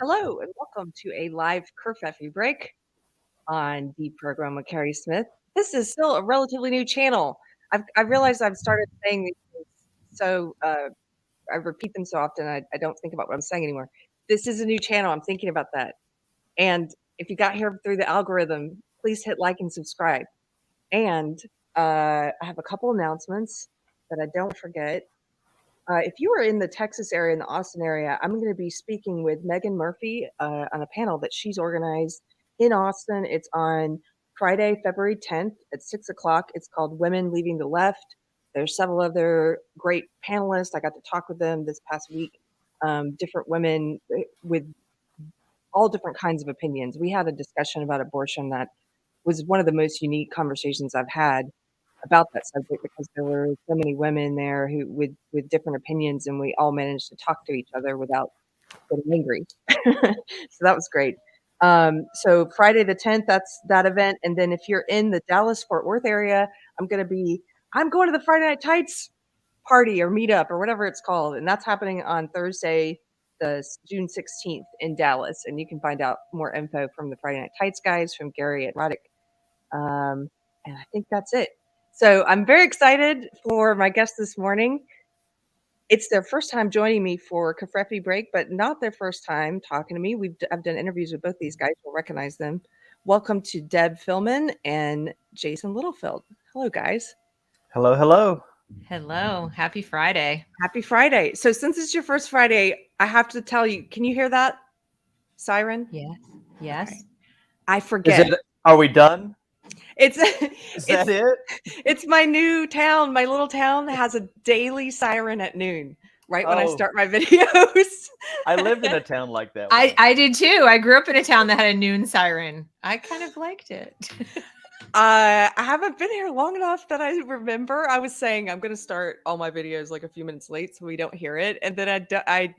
Hello and welcome to a live Kerfefe break on Deprogrammed with Carrie Smith. This is still a relatively new channel. I realized I've started saying these things so I repeat them so often I don't think about what I'm saying anymore. This is a new channel. I'm thinking about that. And if you got here through the algorithm, please hit like and subscribe. And I have a couple announcements that I don't forget. If you are in the Texas area, in the Austin area, I'm going to be speaking with Megan Murphy on a panel that she's organized in Austin. It's on Friday, February 10th at 6 o'clock. It's called Women Leaving the Left. There's several other great panelists. I got to talk with them this past week. Different women with all different kinds of opinions. We had a discussion about abortion that was one of the most unique conversations I've had about that subject because there were so many women there who with different opinions, and we all managed to talk to each other without getting angry. So that was great. So Friday the 10th, that's that event. And then if you're in the Dallas Fort Worth area, I'm going to the Friday Night Tights party or meetup or whatever it's called, and that's happening on Thursday, the June 16th in Dallas. And you can find out more info from the Friday Night Tights guys, from Gary and Roddick. And I think that's it. So I'm very excited for my guest this morning. It's their first time joining me for Kerfefe Break, but not their first time talking to me. I've done interviews with both these guys. You'll recognize them. Welcome to Deb Fillman and Jason Littlefield. Hello, guys. Hello, hello. Hello. Happy Friday. Happy Friday. So since it's your first Friday, I have to tell you, can you hear that siren? Yes. Yes. Okay. I forget. Are we done? Is that it? It's my new town. My little town has a daily siren at noon, right when I start my videos. I lived in a town like that. I did too. I grew up in a town that had a noon siren. I kind of liked it. I haven't been here long enough that I remember. I was saying I'm going to start all my videos like a few minutes late so we don't hear it, and then I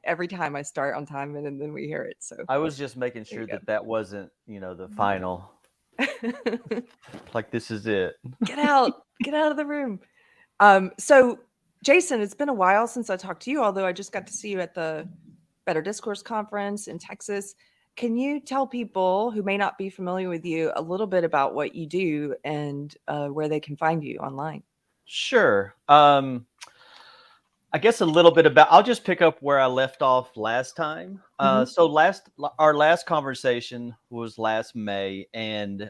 every time I start on time and then we hear it. So I was just making sure that wasn't, the final. Like, this is it. Get out of the room. So Jason, it's been a while since I talked to you, although I just got to see you at the Better Discourse Conference in Texas. Can you tell people who may not be familiar with you a little bit about what you do and where they can find you online? Sure. I guess a little bit about, I'll just pick up where I left off last time. So our last conversation was last May, and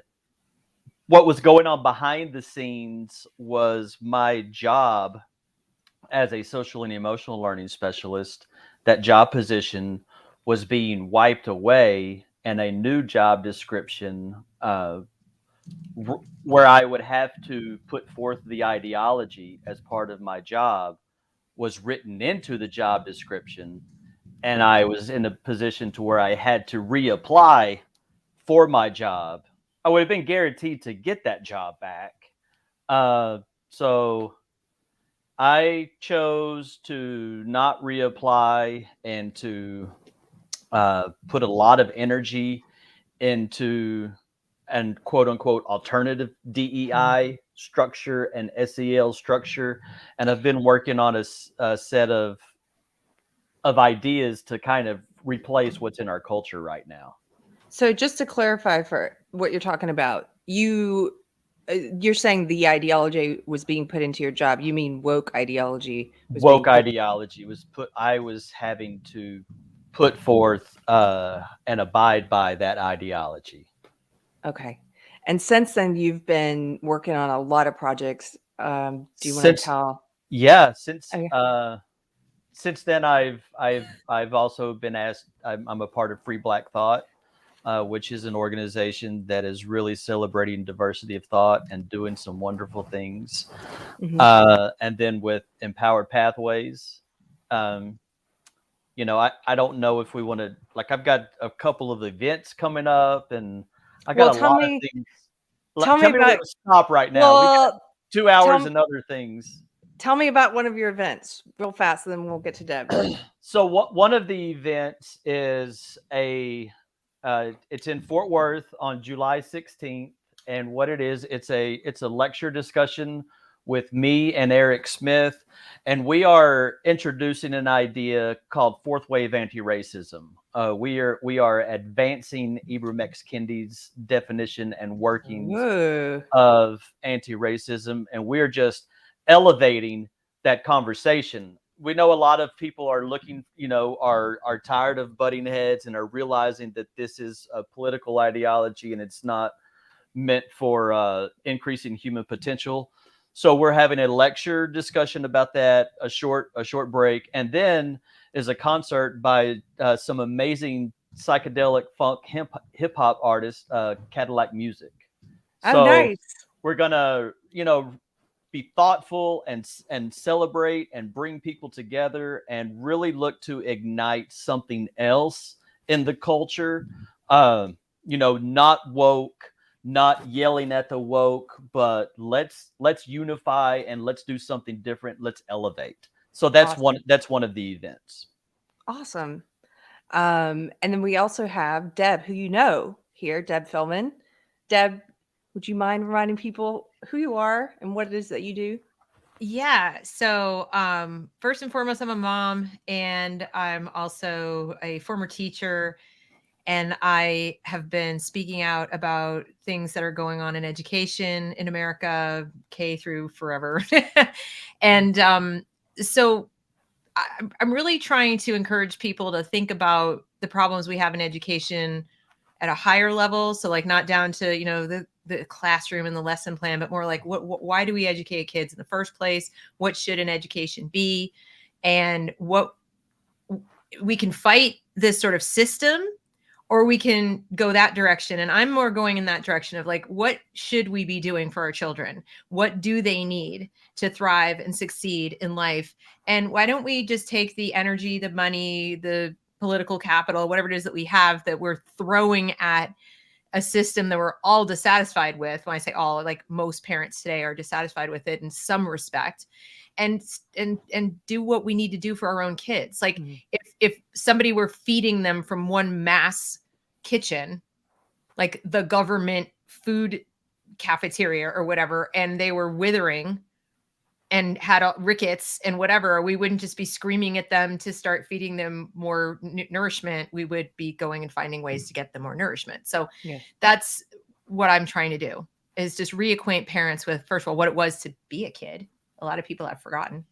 what was going on behind the scenes was my job as a social and emotional learning specialist. That job position was being wiped away, and a new job description where I would have to put forth the ideology as part of my job was written into the job description. And I was in a position to where I had to reapply for my job. I would have been guaranteed to get that job back. So I chose to not reapply and to put a lot of energy into and quote unquote alternative DEI structure and SEL structure. And I've been working on a set of ideas to kind of replace what's in our culture right now. So just to clarify for what you're talking about, you're saying the ideology was being put into your job. You mean woke ideology? Ideology was I was having to put forth and abide by that ideology. Okay. And since then, you've been working on a lot of projects. Do you want to tell? Yeah, since then, I've also been asked. I'm a part of Free Black Thought, which is an organization that is really celebrating diversity of thought and doing some wonderful things. Mm-hmm. And then with Empowered Pathways, I don't know if we want to. Like, I've got a couple of events coming up, and I got a lot of things. Tell me about it. Stop right now. We got 2 hours and other things. Tell me about one of your events real fast, and then we'll get to Deb. So one of the events is it's in Fort Worth on July 16th. And what it is, it's a lecture discussion with me and Eric Smith. And we are introducing an idea called fourth wave anti-racism. We are advancing Ibram X. Kendi's definition and workings of anti-racism, and we're just elevating that conversation. We know a lot of people are looking, are tired of butting heads and are realizing that this is a political ideology and it's not meant for increasing human potential. So we're having a lecture discussion about that, a short break, and then is a concert by some amazing psychedelic funk hip hop artists, Cadillac Music. So nice. we're gonna, be thoughtful and celebrate and bring people together and really look to ignite something else in the culture. Not woke, not yelling at the woke, but let's unify and let's do something different. Let's elevate. So that's one of the events. Awesome. And then we also have Deb, who here, Deb Fillman. Deb, would you mind reminding people who you are and what it is that you do? Yeah. So first and foremost, I'm a mom, and I'm also a former teacher. And I have been speaking out about things that are going on in education in America, K through forever. And so I'm really trying to encourage people to think about the problems we have in education at a higher level. So like not down to, the classroom and the lesson plan, but more like why do we educate kids in the first place? What should an education be? And what we can fight this sort of system, or we can go that direction. And I'm more going in that direction of like, what should we be doing for our children? What do they need to thrive and succeed in life? And why don't we just take the energy, the money, the political capital, whatever it is that we have that we're throwing at a system that we're all dissatisfied with. When I say all, like most parents today are dissatisfied with it in some respect, and do what we need to do for our own kids. Like if somebody were feeding them from one mass kitchen, like the government food cafeteria or whatever, and they were withering and had rickets and whatever, we wouldn't just be screaming at them to start feeding them more nourishment. We would be going and finding ways to get them more nourishment. So that's what I'm trying to do, is just reacquaint parents with, first of all, what it was to be a kid. A lot of people have forgotten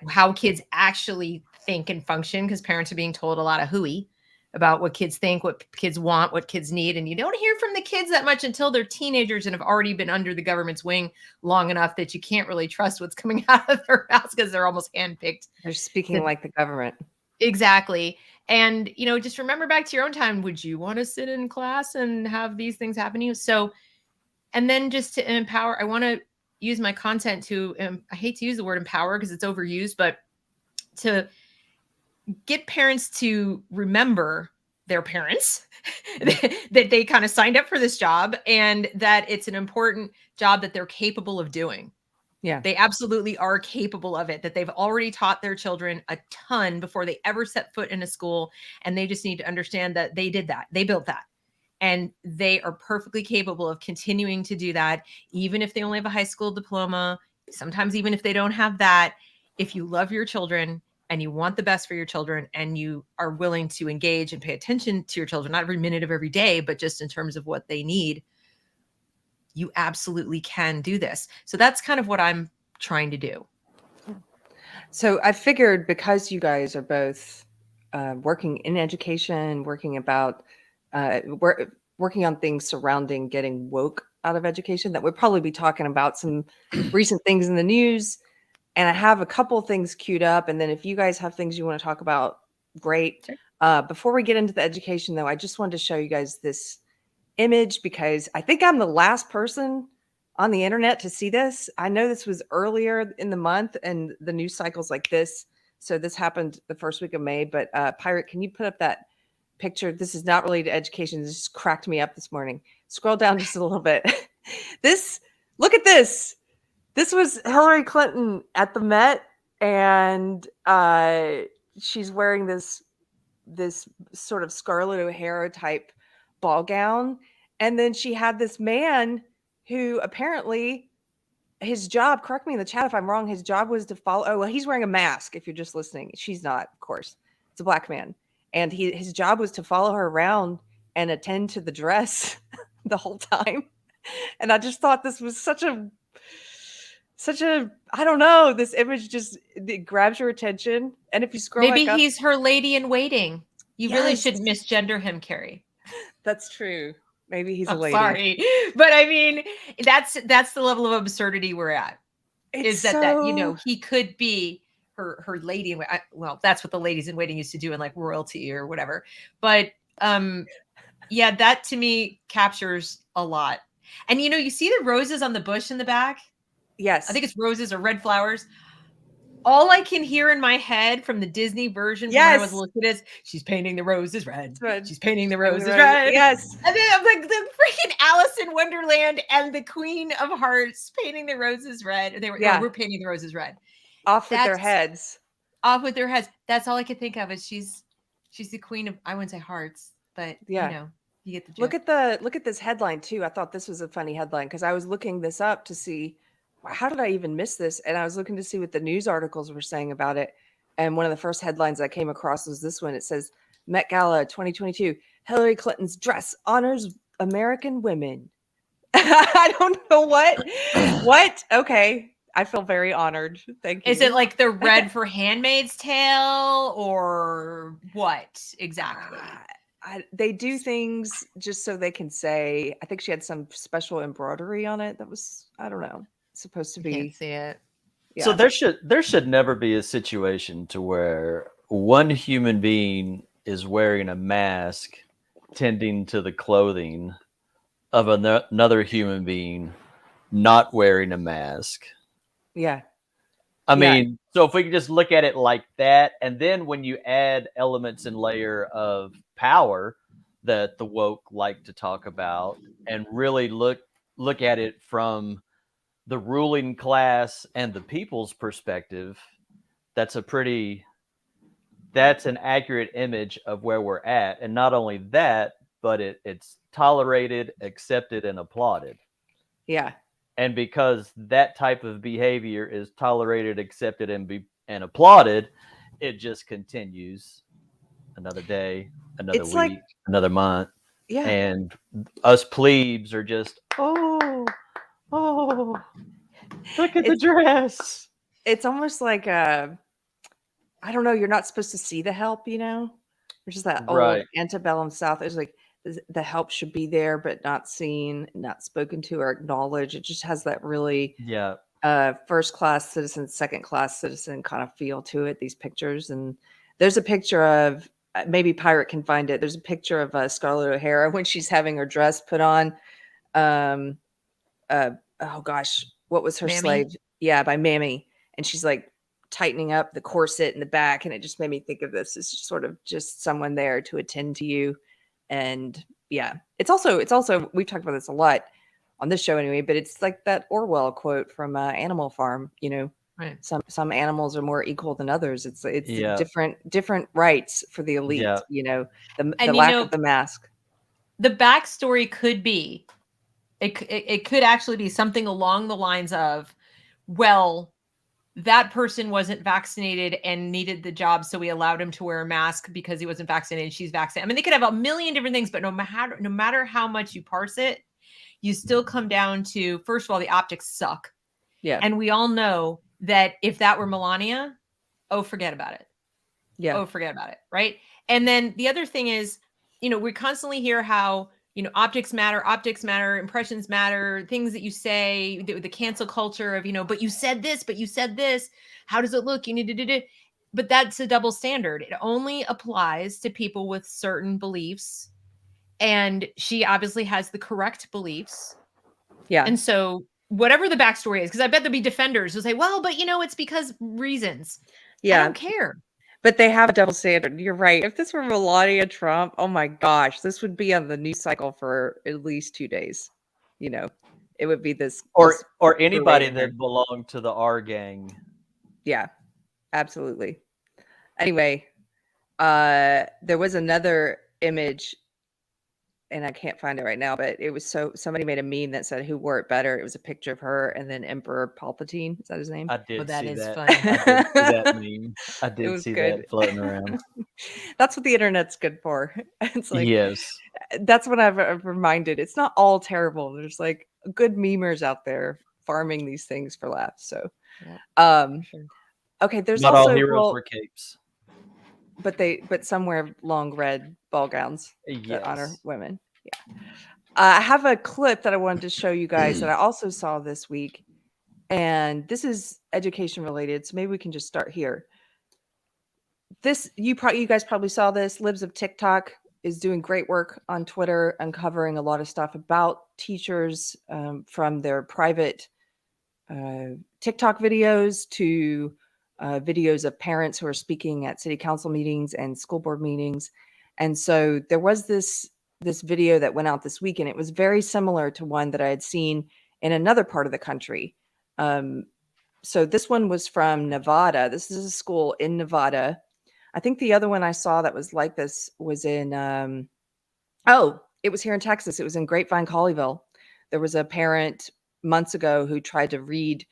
how kids actually think and function, because parents are being told a lot of hooey about what kids think, what kids want, what kids need. And you don't hear from the kids that much until they're teenagers and have already been under the government's wing long enough that you can't really trust what's coming out of their mouths because they're almost handpicked. They're speaking like the government. Exactly. And, just remember back to your own time. Would you want to sit in class and have these things happen to you? So, and then just to empower, I want to use my content to, I hate to use the word empower because it's overused, but to get parents to remember their parents, that they kind of signed up for this job and that it's an important job that they're capable of doing. Yeah. They absolutely are capable of it, that they've already taught their children a ton before they ever set foot in a school. And they just need to understand that they did that. They built that. And they are perfectly capable of continuing to do that, even if they only have a high school diploma, sometimes even if they don't have that. If you love your children and you want the best for your children and you are willing to engage and pay attention to your children, not every minute of every day, but just in terms of what they need, you absolutely can do this. So that's kind of what I'm trying to do. So I figured, because you guys are both working in education, working on things surrounding getting woke out of education, that we'll probably be talking about some recent things in the news. And I have a couple of things queued up. And then if you guys have things you want to talk about, great. Sure. Before we get into the education, though, I just wanted to show you guys this image because I think I'm the last person on the internet to see this. I know this was earlier in the month and the news cycle's like this. So this happened the first week of May. But Pirate, can you put up that picture? This is not related to education. This just cracked me up this morning. Scroll down just a little bit. Look at this. This was Hillary Clinton at the Met, and she's wearing this sort of Scarlett O'Hara type ball gown. And then she had this man who apparently his job, correct me in the chat if I'm wrong, his job was to follow. Oh, well, he's wearing a mask if you're just listening. She's not, of course. It's a black man. And his job was to follow her around and attend to the dress the whole time. And I just thought this was such a, I don't know, this image just, it grabs your attention. And if you scroll Maybe back up, he's her lady in waiting. You really shouldn't misgender him, Carrie. That's true. Maybe he's a I'm lady. sorry, but I mean, that's the level of absurdity we're at. It's is that you know, he could be her lady in well, that's what the ladies in waiting used to do in like royalty or whatever. But yeah, that to me captures a lot. And you know, you see the roses on the bush in the back. Yes, I think it's roses or red flowers. All I can hear in my head from the Disney version when I was a little kid is, she's painting the roses red. She's painting the roses red. Yes. And then I'm like, the freaking Alice in Wonderland and the Queen of Hearts painting the roses red. They were, we're painting the roses red. Off with their heads. Off with their heads. That's all I could think of is she's the queen of, I wouldn't say hearts, but you know, you get the joke. Look at this headline too. I thought this was a funny headline because I was looking this up to see, how did I even miss this? And I was looking to see what the news articles were saying about it. And one of the first headlines I came across was this one. It says, Met Gala 2022, Hillary Clinton's dress honors American women. I don't know what. Okay. I feel very honored. Thank you. Is it like the red for Handmaid's Tale or what exactly? They do things just so they can say, I think she had some special embroidery on it. That was, I don't know, supposed to be. Can't see it. Yeah. So there should never be a situation to where one human being is wearing a mask tending to the clothing of another human being not wearing a mask. Yeah. I mean, so if we can just look at it like that, and then when you add elements and layer of power that the woke like to talk about, and really look at it from the ruling class and the people's perspective, that's an accurate image of where we're at. And not only that, but it's tolerated, accepted, and applauded. Yeah. And because that type of behavior is tolerated, accepted, and applauded, it just continues another day, another week, another month. Yeah. And us plebes are just, oh, look at the dress. It's almost like, I don't know, you're not supposed to see the help, you know? Which is that old antebellum South. It's like, the help should be there, but not seen, not spoken to or acknowledged. It just has that really first class citizen, second class citizen kind of feel to it, these pictures. And there's a picture of, maybe Pirate can find it. There's a picture of Scarlett O'Hara when she's having her dress put on. Oh gosh, what was her slave? Yeah, by Mammy. And she's like tightening up the corset in the back. And it just made me think of this as sort of just someone there to attend to you. And yeah, it's also we've talked about this a lot on this show anyway, but it's like that Orwell quote from Animal Farm, you know, some animals are more equal than others. It's different rights for the elite, you know, the lack of the mask. The backstory could be, it could actually be something along the lines of, well, that person wasn't vaccinated and needed the job, so we allowed him to wear a mask because he wasn't vaccinated and she's vaccinated. I mean, they could have a million different things, but no matter how much you parse it, you still come down to, first of all, the optics suck. Yeah. And we all know that if that were Melania, forget about it. Yeah. Forget about it. Right. And then the other thing is, you know, we constantly hear how, you know, optics matter, impressions matter, things that you say, the cancel culture of, you know, but you said this, how does it look? You need to do it. But that's a double standard. It only applies to people with certain beliefs. And she obviously has the correct beliefs. Yeah. And so whatever the backstory is, because I bet there'll be defenders who say, well, but you know, it's because reasons. Yeah. I don't care. But they have a double standard. You're right. If this were Melania Trump, oh my gosh, this would be on the news cycle for at least 2 days. You know, it would be this. Or anybody that belonged to the R gang. Yeah, absolutely. Anyway, there was another image, and I can't find it right now, but it was somebody made a meme that said who wore it better. It was a picture of her and then Emperor Palpatine. Is that his name? I did that see is that. funny. I did see that meme. I It did was see good. that floating around. That's what the internet's good for. It's like, Yes. that's what I've reminded. It's not all terrible. There's like good memers out there farming these things for laughs. So, Sure. okay, there's Not all also, heroes wear capes. but some wear long red ball gowns that honor Yes. women. Yeah. I have a clip that I wanted to show you guys that I also saw this week, and this is education related, so maybe we can just start here. This you guys probably saw this. Libs of TikTok is doing great work on Twitter, uncovering a lot of stuff about teachers from their private TikTok videos to videos of parents who are speaking at city council meetings and school board meetings. And so there was this video that went out this week, and it was very similar to one that I had seen in another part of the country. So this one was from Nevada. This is a school in Nevada. I think the other one I saw that was like this was in, it was here in Texas. It was in Grapevine, Colleyville. There was a parent months ago who tried to read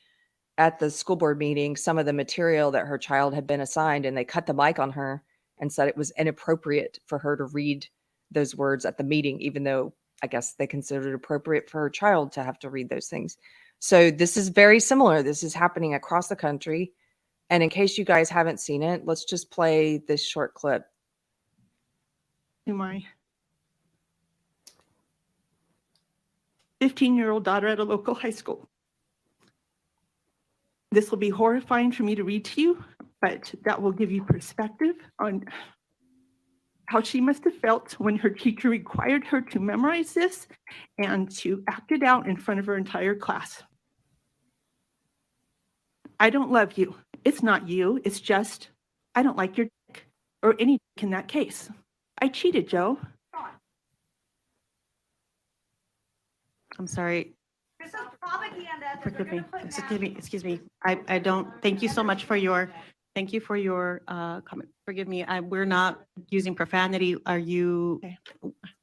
at the school board meeting some of the material that her child had been assigned, and they cut the mic on her and said it was inappropriate for her to read those words at the meeting, even though I guess they considered it appropriate for her child to have to read those things. So this is very similar. This is happening across the country. And in case you guys haven't seen it, let's just play this short clip. To my 15-year-old daughter at a local high school. This will be horrifying for me to read to you, but that will give you perspective on how she must have felt when her teacher required her to memorize this and to act it out in front of her entire class. I don't love you. It's not you. It's just, I don't like your dick, or any dick in that case. I cheated, Joe. I'm sorry. This is propaganda. Excuse me. I don't, thank you so much for your, comment. Forgive me. We're not using profanity. Are you? Okay.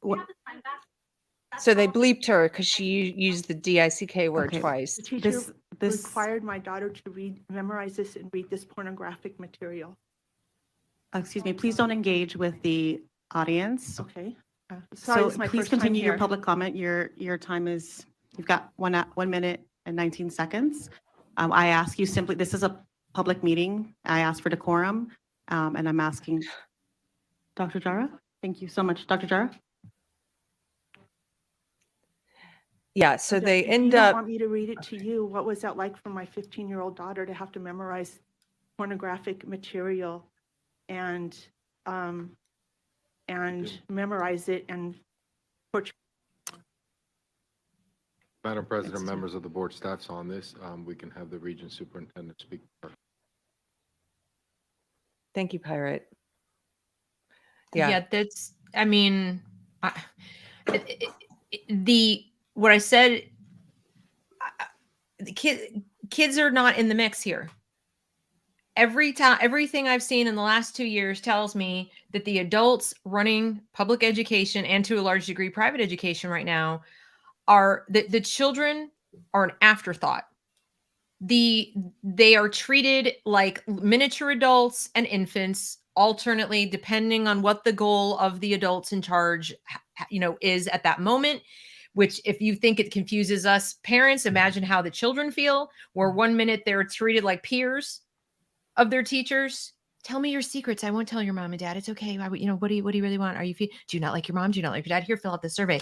What? So they bleeped her because she used the DICK word Okay. twice. The teacher This, required my daughter to memorize this and read this pornographic material. excuse me, please don't engage with the audience. Okay. Sorry, So it's my please first time continue your here. public comment. Your time is, you've got 1 minute and 19 seconds. I ask you simply, this is a public meeting. I ask for decorum, and I'm asking Dr. Jara. Thank you so much, Dr. Jara. Yeah, so they If you end don't up, want me to read it to you, what was that like for my 15-year-old daughter to have to memorize pornographic material and memorize it and portray? Madam President, members of the board, staff's on this. We can have the region superintendent speak. thank you, Pirate. Yeah. That's, I mean, what I said, the kids are not in the mix here. Everything I've seen in the last 2 years tells me that the adults running public education and to a large degree private education right now are the children are an afterthought. They are treated like miniature adults and infants alternately, depending on what the goal of the adults in charge, is at that moment. Which, if you think it confuses us parents, imagine how the children feel, where 1 minute they're treated like peers of their teachers. Tell me your secrets. I won't tell your mom and dad. It's okay. What do you really want? Do you not like your mom? Do you not like your dad? Here, fill out the survey.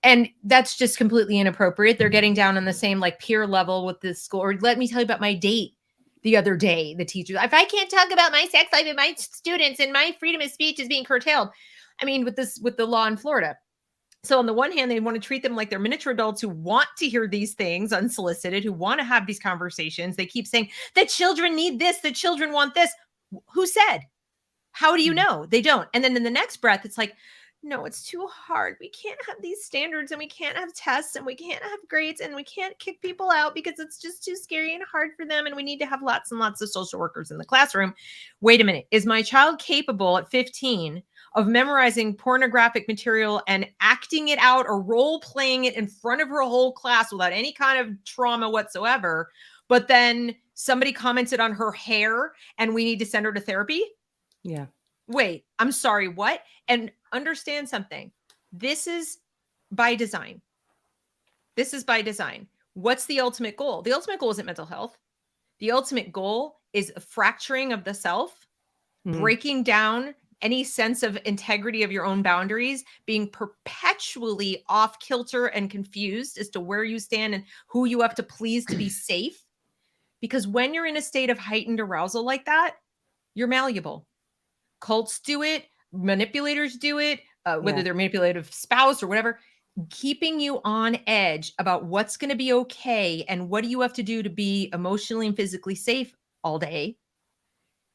And that's just completely inappropriate. They're getting down on the same like peer level with this school. Or let me tell you about my date the other day. The teacher, if I can't talk about my sex life and my students and my freedom of speech is being curtailed. I mean, with the law in Florida. So on the one hand, they want to treat them like they're miniature adults who want to hear these things unsolicited, who want to have these conversations. They keep saying the children need this. The children want this. Who said? How do you know? They don't. And then in the next breath, it's like, no, it's too hard. We can't have these standards and we can't have tests and we can't have grades and we can't kick people out because it's just too scary and hard for them. And we need to have lots and lots of social workers in the classroom. Wait a minute. Is my child capable at 15 of memorizing pornographic material and acting it out or role playing it in front of her whole class without any kind of trauma whatsoever. But then somebody commented on her hair and we need to send her to therapy. Yeah. Wait, I'm sorry, what? And understand something. This is by design. This is by design. What's the ultimate goal? The ultimate goal isn't mental health. The ultimate goal is a fracturing of the self, breaking down any sense of integrity of your own boundaries, being perpetually off kilter and confused as to where you stand and who you have to please to be safe. Because when you're in a state of heightened arousal like that, you're malleable. Cults do it, manipulators do it, whether they're manipulative spouse or whatever. Keeping you on edge about what's going to be okay and what do you have to do to be emotionally and physically safe all day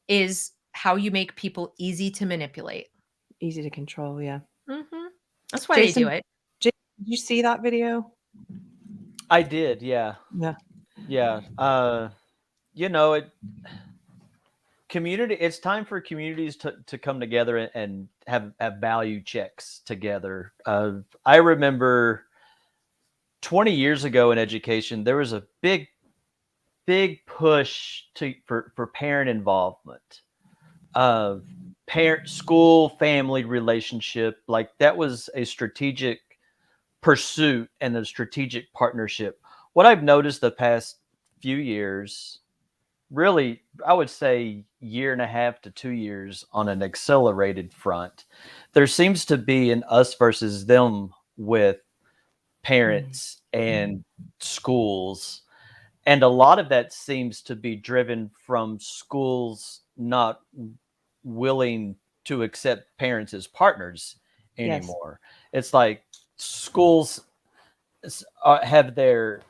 is how you make people easy to manipulate. Easy to control. Yeah. That's why Jason, they do it. Did you see that video? I did. Yeah. Yeah. Yeah. It's time for communities to come together and have value checks together. I remember 20 years ago in education, there was a big push for parent involvement, parent school family relationship. Like that was a strategic pursuit and a strategic partnership. What I've noticed the past few years, really, I would say year and a half to 2 years on an accelerated front, there seems to be an us versus them with parents and schools. And a lot of that seems to be driven from schools not willing to accept parents as partners anymore. It's like schools have their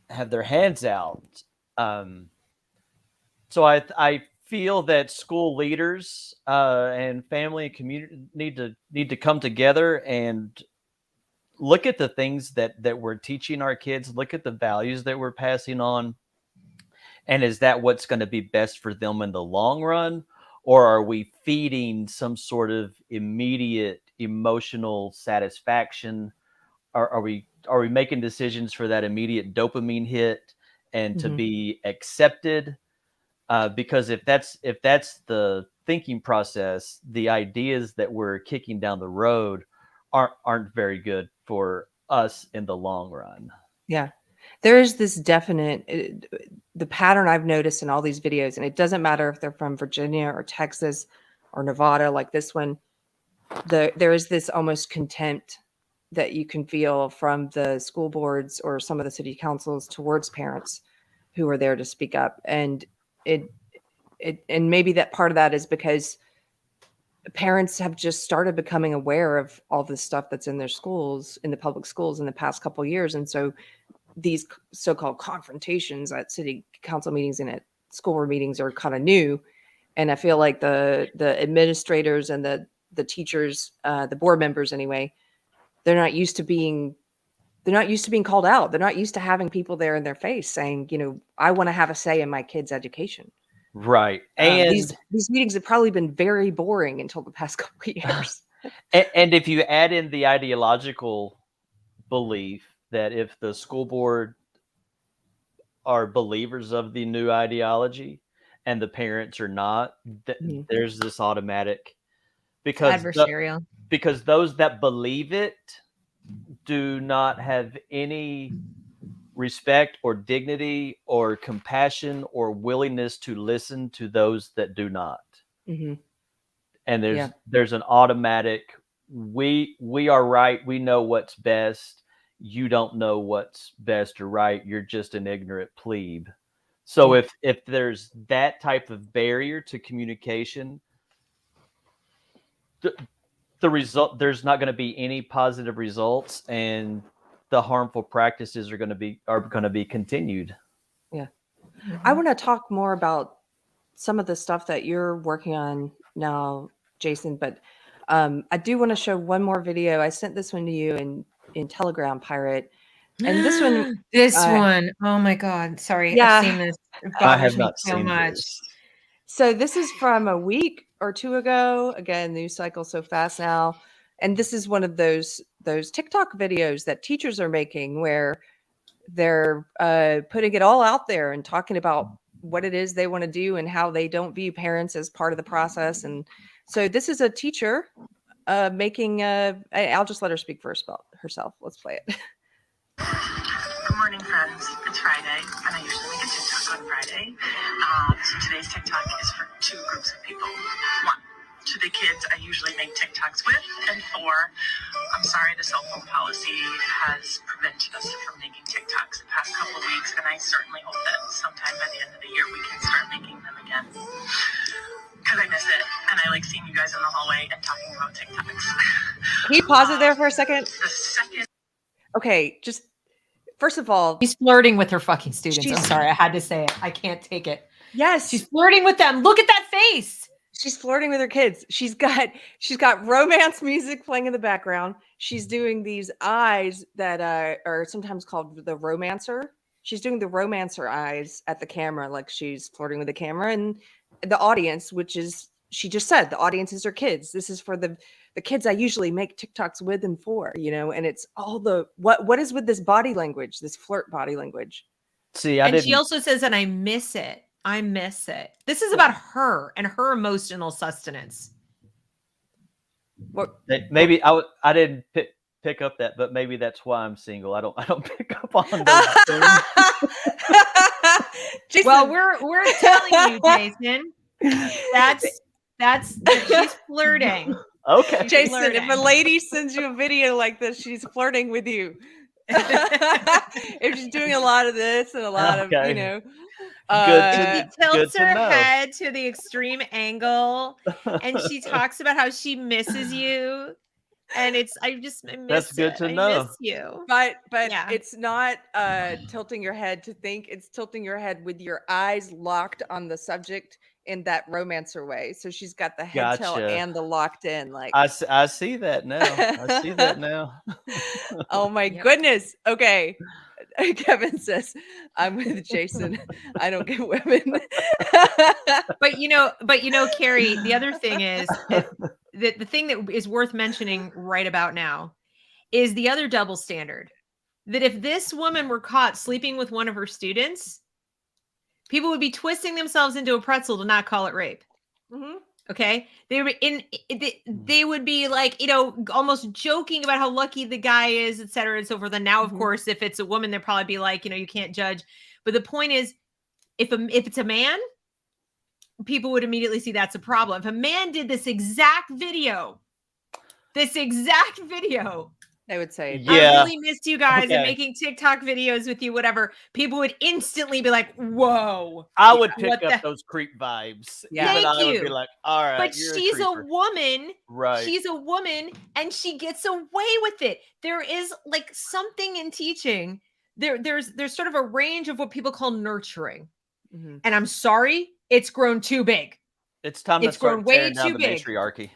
hands out. So I feel that school leaders and family and community need to come together and look at the things that we're teaching our kids, look at the values that we're passing on. And is that what's going to be best for them in the long run? Or are we feeding some sort of immediate emotional satisfaction? Are we making decisions for that immediate dopamine hit and to be accepted? Because if that's the thinking process, the ideas that we're kicking down the road aren't very good for us in the long run. Yeah. There is this definite, the pattern I've noticed in all these videos, and it doesn't matter if they're from Virginia or Texas or Nevada, like this one, there is this almost contempt that you can feel from the school boards or some of the city councils towards parents who are there to speak up. And and maybe that part of that is because parents have just started becoming aware of all this stuff that's in their schools, in the public schools in the past couple of years. And so these so-called confrontations at city council meetings and at school board meetings are kind of new. And I feel like the administrators and the teachers, the board members anyway, they're not used to being called out. They're not used to having people there in their face saying, I want to have a say in my kid's education. Right. And these meetings have probably been very boring until the past couple of years. and if you add in the ideological belief that if the school board are believers of the new ideology and the parents are not, there's this automatic, because adversarial. Because those that believe it do not have any respect or dignity or compassion or willingness to listen to those that do not. And there's an automatic, we are right, we know what's best, you don't know what's best or right, you're just an ignorant plebe. So if there's that type of barrier to communication, the result, there's not going to be any positive results, and the harmful practices are going to be continued. Yeah. I want to talk more about some of the stuff that you're working on now, Jason, but I do want to show one more video. I sent this one to you in Telegram Pirate. And this one, one, oh my God, sorry. Yeah. I've seen this. It I have bothers me not so seen much. this. So this is from a week or two ago. Again, news cycle so fast now. And this is one of those TikTok videos that teachers are making where they're putting it all out there and talking about what it is they want to do and how they don't view parents as part of the process. And so this is a teacher making I'll just let her speak for herself. Let's play it. Good morning, friends. It's Friday, and I usually make a TikTok on Friday. So today's TikTok is for two groups of people. One, to the kids I usually make TikToks with, and four, I'm sorry the cell phone policy has prevented us from making TikToks the past couple of weeks, and I certainly hope that sometime by the end of the year we can start making them again. Because I miss it, and I like seeing you guys in the hallway and talking about TikToks. Can you pause it there for a second? The second. Okay, just first of all, She's flirting with her fucking students. I'm sorry, I had to say it. I can't take it. yes, She's flirting with them. Look at that face. she's flirting with her kids. She's got romance music playing in the background. She's doing these eyes that are sometimes called the romancer. She's doing the romancer eyes at the camera, like she's flirting with the camera, and the audience, which is, she just said, the audience is her kids. This is for the kids I usually make TikToks with and for, and it's all the what is with this body language, this flirt body language. See, And she also says, and I miss it. I miss it. This is about her and her emotional sustenance. What? Maybe I didn't pick up that, but maybe that's why I'm single. I don't pick up on those things. Jason, Well, we're telling you, Jason. That's she's flirting. Okay. She's Jason, flirting. if a lady sends you a video like this, she's flirting with you. If she's doing a lot of this and a lot of, Okay. She Good tilts to her know. head to the extreme angle, and she talks about how she misses you. And I miss That's good it. to I know. miss you. But Yeah. it's not tilting your head to think, it's tilting your head with your eyes locked on the subject in that romancer way. So she's got the head tilt Gotcha. and the locked in, like I see that now. I see that now. oh my Yep. goodness. Okay. Kevin says, I'm with Jason. I don't get women. But Carrie, the other thing is the thing that is worth mentioning right about now is the other double standard. That if this woman were caught sleeping with one of her students, people would be twisting themselves into a pretzel to not call it rape. Mhm. Okay, they would be like, almost joking about how lucky the guy is, et cetera, and so forth. And now, of Mhm. course, if it's a woman, they'll probably be like, you can't judge. But the point is, if it's a man, people would immediately see that's a problem. If a man did this exact video, They would say, Yeah. I really missed you guys and Okay. making TikTok videos with you, whatever. People would instantly be like, whoa. I would pick What up the- those creep vibes. Yeah. Even Thank I would be you. like, all right, But you're she's a creeper. woman. Right. She's a woman and she gets away with it. There is like something in teaching. There's sort of a range of what people call nurturing. Mhm. And I'm sorry, it's grown too big. It's time to It's grown start way tearing down too the big. matriarchy.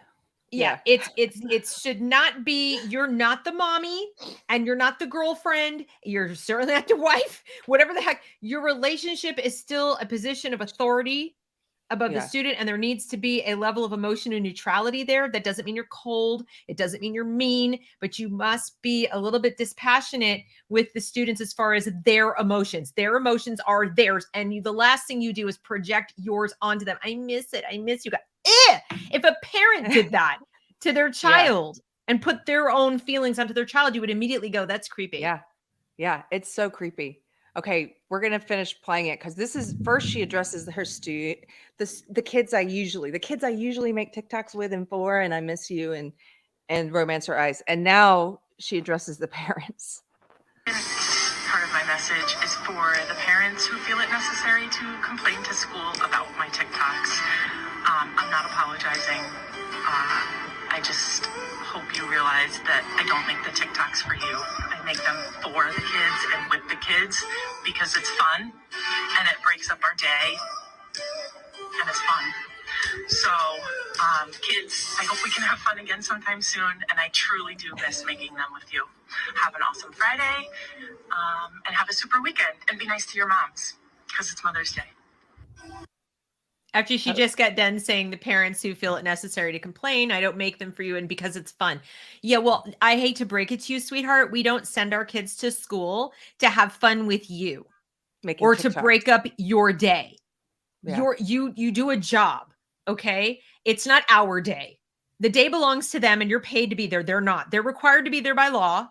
Yeah, it should not be, you're not the mommy and you're not the girlfriend. You're certainly not the wife, whatever the heck. Your relationship is still a position of authority above the Yeah. student, and there needs to be a level of emotion and neutrality there. That doesn't mean you're cold. It doesn't mean you're mean, but you must be a little bit dispassionate with the students as far as their emotions. Their emotions are theirs, and the last thing you do is project yours onto them. I miss it. I miss you guys. If a parent did that to their child and put their own feelings onto their child, you would immediately go, that's creepy. Yeah, it's so creepy. Okay, we're gonna finish playing it because this is first she addresses her student, the kids I usually make TikToks with and for, and I miss you and romancer eyes, and now she addresses the parents. Part of my message is for the parents who feel it necessary to complain to school about my TikToks. I'm not apologizing. I just hope you realize that I don't make the TikToks for you. I make them for the kids and with the kids because it's fun and it breaks up our day and it's fun. So, kids, I hope we can have fun again sometime soon, and I truly do miss making them with you. Have an awesome Friday, and have a super weekend, and be nice to your moms, because it's Mother's Day. After she just got done saying the parents who feel it necessary to complain, I don't make them for you and because it's fun. Yeah, well, I hate to break it to you, sweetheart. We don't send our kids to school to have fun with you Making or to TikToks. break up your day. Yeah. You do a job, okay? It's not our day. The day belongs to them and you're paid to be there. They're not. They're required to be there by law.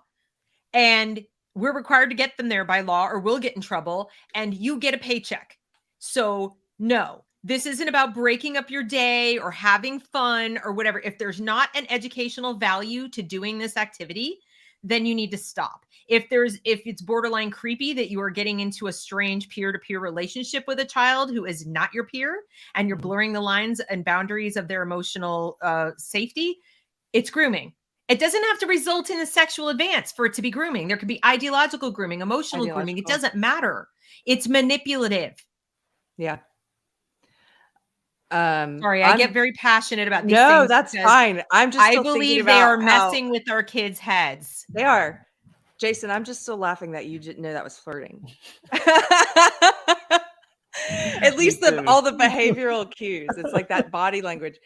And we're required to get them there by law or we'll get in trouble and you get a paycheck. So no, this isn't about breaking up your day or having fun or whatever. If there's not an educational value to doing this activity, then you need to stop. If it's borderline creepy that you are getting into a strange peer-to-peer relationship with a child who is not your peer and you're blurring the lines and boundaries of their emotional safety, it's grooming. It doesn't have to result in a sexual advance for it to be grooming. There could be ideological grooming, emotional grooming. It doesn't matter. It's manipulative. Yeah. Sorry, I get very passionate about these No, things. that's fine. I'm just I still thinking believe they are about messing with our kids' heads. They are. Jason, I'm just still laughing that you didn't know that was flirting. At least all the behavioral cues. It's like that body language.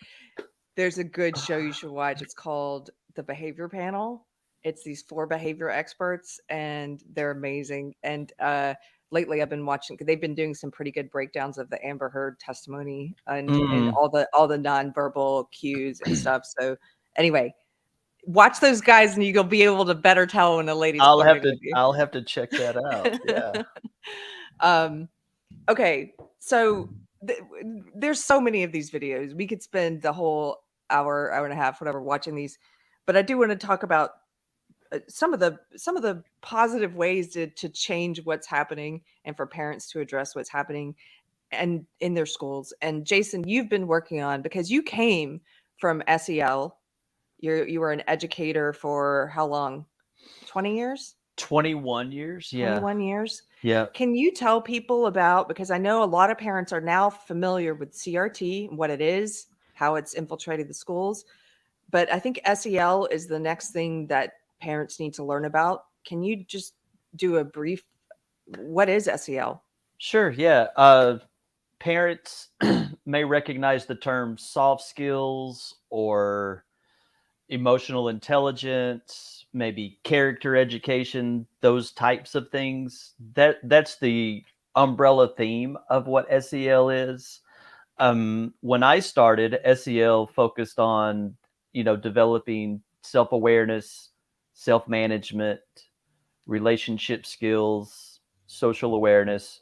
There's a good show you should watch. It's called The Behavior Panel. It's these 4 behavior experts and they're amazing. And lately I've been watching, they've been doing some pretty good breakdowns of the Amber Heard testimony and all the nonverbal cues and stuff. So anyway, watch those guys and you'll be able to better tell when a lady's flirting with you. I'll have to check that out. Yeah. Okay. So there's so many of these videos. We could spend the whole hour and a half, whatever, watching these. But I do want to talk about some of the positive ways to change what's happening and for parents to address what's happening and in their schools. And Jason, you've been working on, because you came from SEL. You were an educator for how long? 20 years? 21 years. Yeah. 21 years. Yeah. Can you tell people about, because I know a lot of parents are now familiar with CRT, what it is, how it's infiltrated the schools, but I think SEL is the next thing that parents need to learn about. Can you just do a brief, what is SEL? Sure. Yeah. Parents may recognize the term soft skills or emotional intelligence, maybe character education, those types of things. That's the umbrella theme of what SEL is. When I started, SEL focused on, developing self-awareness, self-management, relationship skills, social awareness.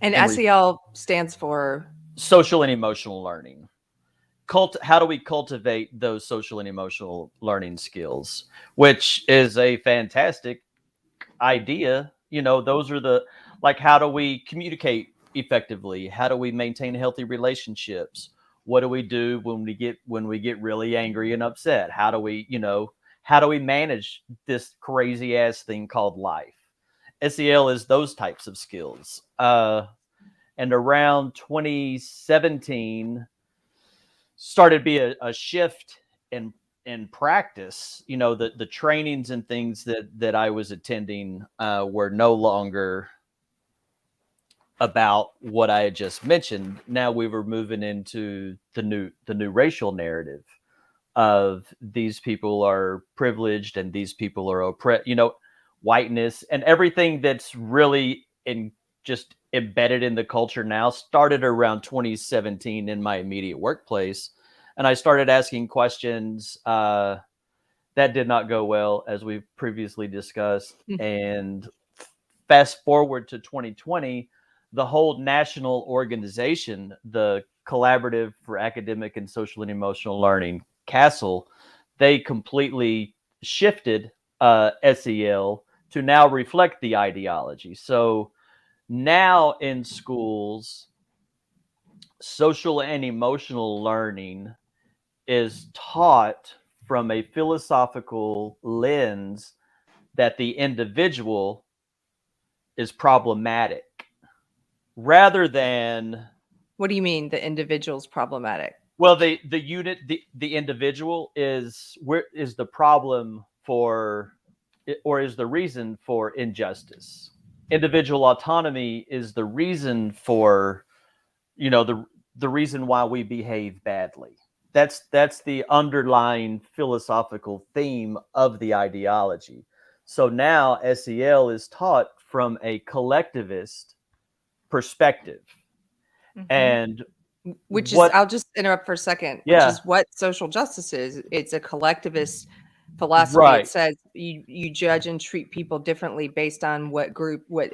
And SEL stands for? Social and emotional learning. How do we cultivate those social and emotional learning skills, which is a fantastic idea. Those are how do we communicate effectively? How do we maintain healthy relationships? What do we do when we get really angry and upset? How do we manage this crazy ass thing called life? SEL is those types of skills. And around 2017 started to be a shift in practice. The trainings and things that I was attending were no longer about what I had just mentioned. Now we were moving into the new racial narrative of these people are privileged and these people are oppressed, whiteness and everything that's really just embedded in the culture now started around 2017 in my immediate workplace. And I started asking questions that did not go well, as we've previously discussed. And fast forward to 2020, the whole national organization, the Collaborative for Academic and Social and Emotional Learning, CASEL, they completely shifted SEL to now reflect the ideology. So now in schools, social and emotional learning is taught from a philosophical lens that the individual is problematic rather than. What do you mean the individual's problematic? Well, the unit, the individual is the problem for, or is the reason for injustice. Individual autonomy is the reason for, the reason why we behave badly. That's the underlying philosophical theme of the ideology. So now SEL is taught from a collectivist perspective. And Which is, what, I'll just interrupt for a second, which yeah, is what social justice is. It's a collectivist philosophy. right, It says you judge and treat people differently based on what group, what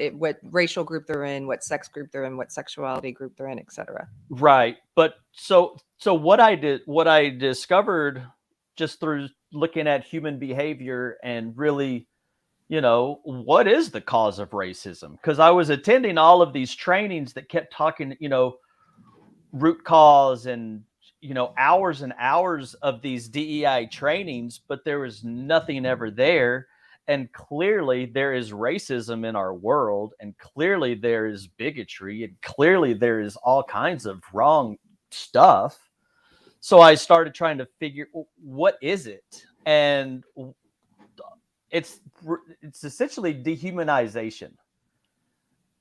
racial group they're in, what sex group they're in, what sexuality group they're in, etc. right. But so what I discovered just through looking at human behavior and really, what is the cause of racism? Because I was attending all of these trainings that kept talking, root cause and, hours and hours of these DEI trainings, but there was nothing ever there. And clearly there is racism in our world, and clearly there is bigotry, and clearly there is all kinds of wrong stuff. So I started trying to figure, what is it? And it's essentially dehumanization.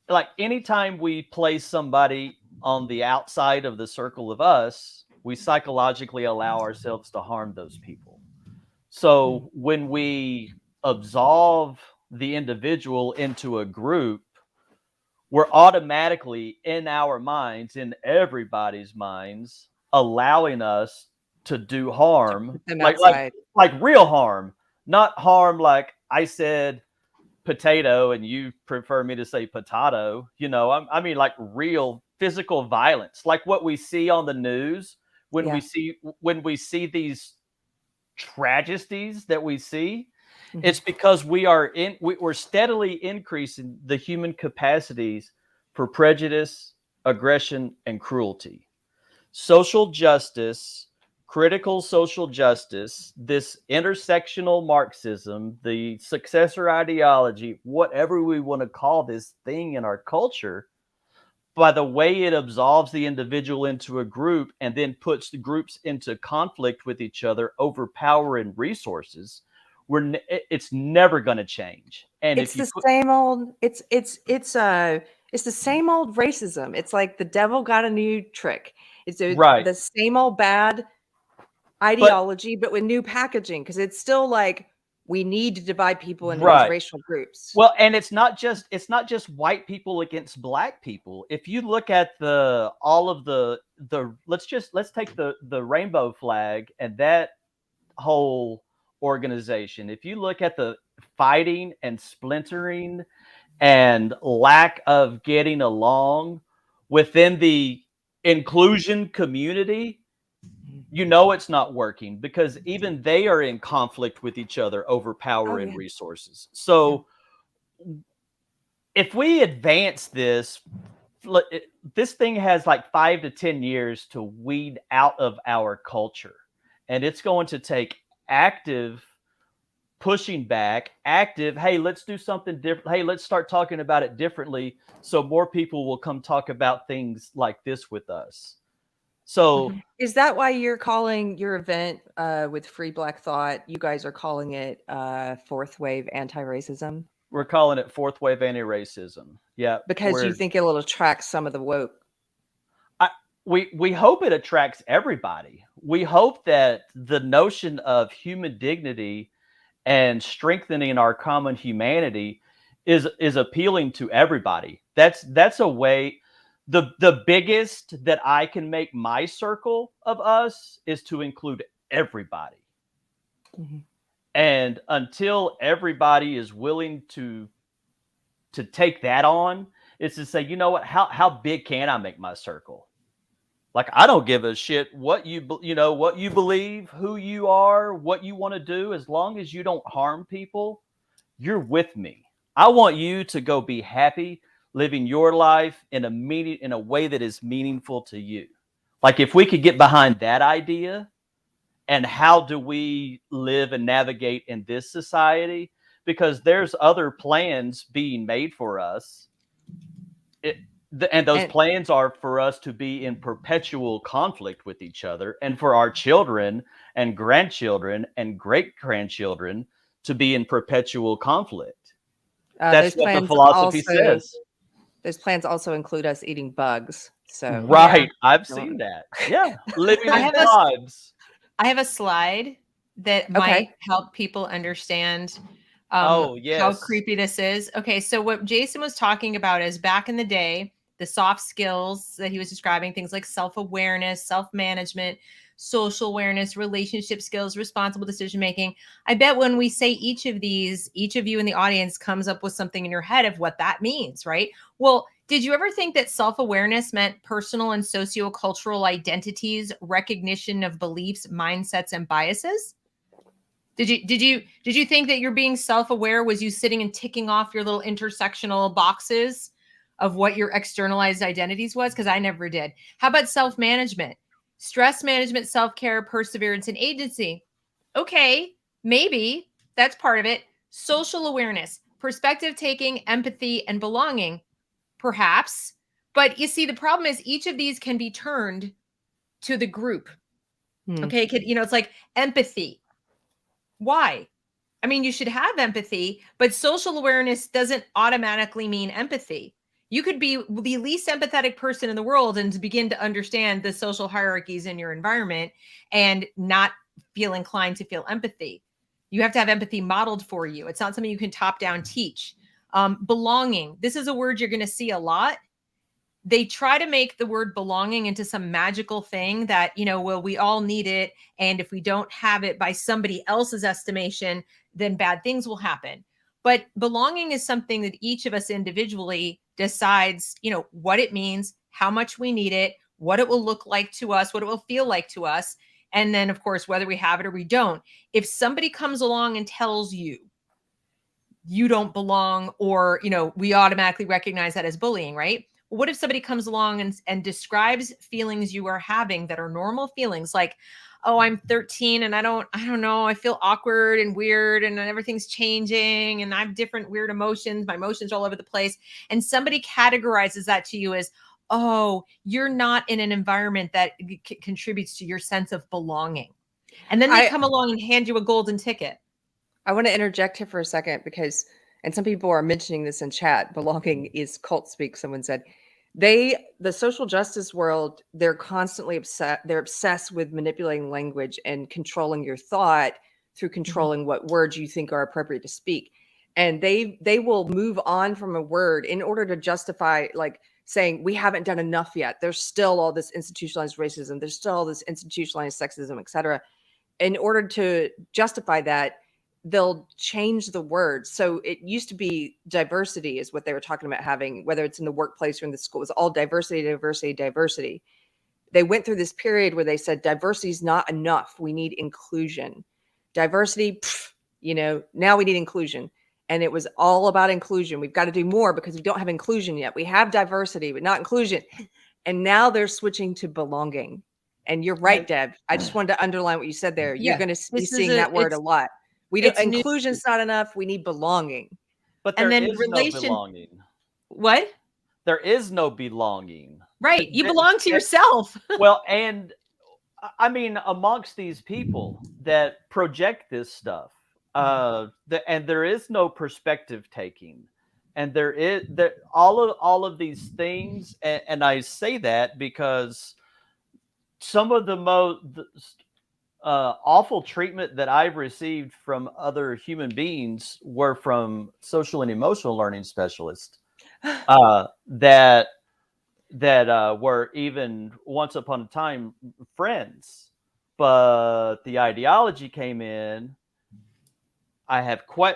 Like anytime we place somebody on the outside of the circle of us, we psychologically allow ourselves to harm those people. So when we absolve the individual into a group, we're automatically in our minds, in everybody's minds, allowing us to do harm, like real harm, not harm like I said potato and you prefer me to say potato. I mean like real physical violence, like what we see on the news when we see these tragedies that we see. It's because we're steadily increasing the human capacities for prejudice, aggression, and cruelty. Social justice, critical social justice, this intersectional Marxism, the successor ideology, whatever we want to call this thing in our culture, by the way it absolves the individual into a group and then puts the groups into conflict with each other over power and resources, it's never going to change. And it's the same old. It's the same old racism. It's like the devil got a new trick. It's the same old bad ideology, but with new packaging, because it's still like we need to divide people into these racial groups. Well, and it's not just white people against black people. If you look at let's take the rainbow flag and that whole organization. If you look at the fighting and splintering and lack of getting along within the inclusion community, it's not working, because even they are in conflict with each other over power and resources. So if we advance this thing has like 5 to 10 years to weed out of our culture, and it's going to take active pushing back, hey, let's do something different. Hey, let's start talking about it differently so more people will come talk about things like this with us. So is that why you're calling your event with Free Black Thought, you guys are calling it fourth wave anti-racism? We're calling it fourth wave anti-racism. Yeah. Because you think it'll attract some of the woke. We hope it attracts everybody. We hope that the notion of human dignity and strengthening our common humanity is appealing to everybody. That's a way. The biggest that I can make my circle of us is to include everybody. And until everybody is willing to take that on, it's to say, you know what, how big can I make my circle? Like, I don't give a shit what you believe, who you are, what you want to do. As long as you don't harm people, you're with me. I want you to go be happy, living your life in a way that is meaningful to you. Like, if we could get behind that idea, and how do we live and navigate in this society? Because there's other plans being made for us. And those plans are for us to be in perpetual conflict with each other, and for our children and grandchildren and great-grandchildren to be in perpetual conflict. That's what the philosophy says. Those plans also include us eating bugs. So Right. I've seen that. Yeah. Living I in have a- pods. I have a slide that Okay. might help people understand Oh, how yes. creepy this is. Okay, so what Jason was talking about is back in the day, the soft skills that he was describing, things like self-awareness, self-management, social awareness, relationship skills, responsible decision making. I bet when we say each of these, each of you in the audience comes up with something in your head of what that means, right? Well, did you ever think that self-awareness meant personal and sociocultural identities, recognition of beliefs, mindsets, and biases? Did you think that you're being self-aware was you sitting and ticking off your little intersectional boxes of what your externalized identities was? Because I never did. How about self-management? Stress management, self-care, perseverance, and agency. Okay, maybe that's part of it. Social awareness, perspective taking, empathy, and belonging. Perhaps. But you see, the problem is each of these can be turned to the group. Okay, it's like empathy. Why? I mean, you should have empathy, but social awareness doesn't automatically mean empathy. You could be the least empathetic person in the world and to begin to understand the social hierarchies in your environment and not feel inclined to feel empathy. You have to have empathy modeled for you. It's not something you can top down teach. Belonging. This is a word you're going to see a lot. They try to make the word belonging into some magical thing that, well, we all need it. And if we don't have it by somebody else's estimation, then bad things will happen. But belonging is something that each of us individually decides, what it means, how much we need it, what it will look like to us, what it will feel like to us. And then, of course, whether we have it or we don't. If somebody comes along and tells you, you don't belong, or, we automatically recognize that as bullying, right? What if somebody comes along and describes feelings you are having that are normal feelings, like, oh, I'm 13 and I don't know, I feel awkward and weird and everything's changing and I have different weird emotions. My emotions are all over the place. And somebody categorizes that to you as, oh, you're not in an environment that contributes to your sense of belonging. And then they come along and hand you a golden ticket. I want to interject here for a second because, and some people are mentioning this in chat, belonging is cult speak, someone said. The social justice world, they're constantly obsessed with manipulating language and controlling your thought through controlling what words you think are appropriate to speak. And they will move on from a word in order to justify, like, saying we haven't done enough yet. There's still all this institutionalized racism. There's still all this institutionalized sexism, et cetera. In order to justify that, they'll change the word. So it used to be diversity is what they were talking about having, whether it's in the workplace or in the school, it was all diversity, diversity, diversity. They went through this period where they said diversity is not enough. We need inclusion. Diversity, now we need inclusion. And it was all about inclusion. We've got to do more because we don't have inclusion yet. We have diversity, but not inclusion. And now they're switching to belonging. And you're right, Deb. I just wanted to underline what you said there. You're going to be seeing that word a lot. Inclusion's not enough. We need belonging. But there is no belonging. What? There is no belonging. Right. You belong to yourself. Well, and I mean, amongst these people that project this stuff, and there is no perspective taking. And there is all of these things. And I say that because some of the most awful treatment that I've received from other human beings were from social and emotional learning specialists that were even once upon a time friends, but the ideology came in.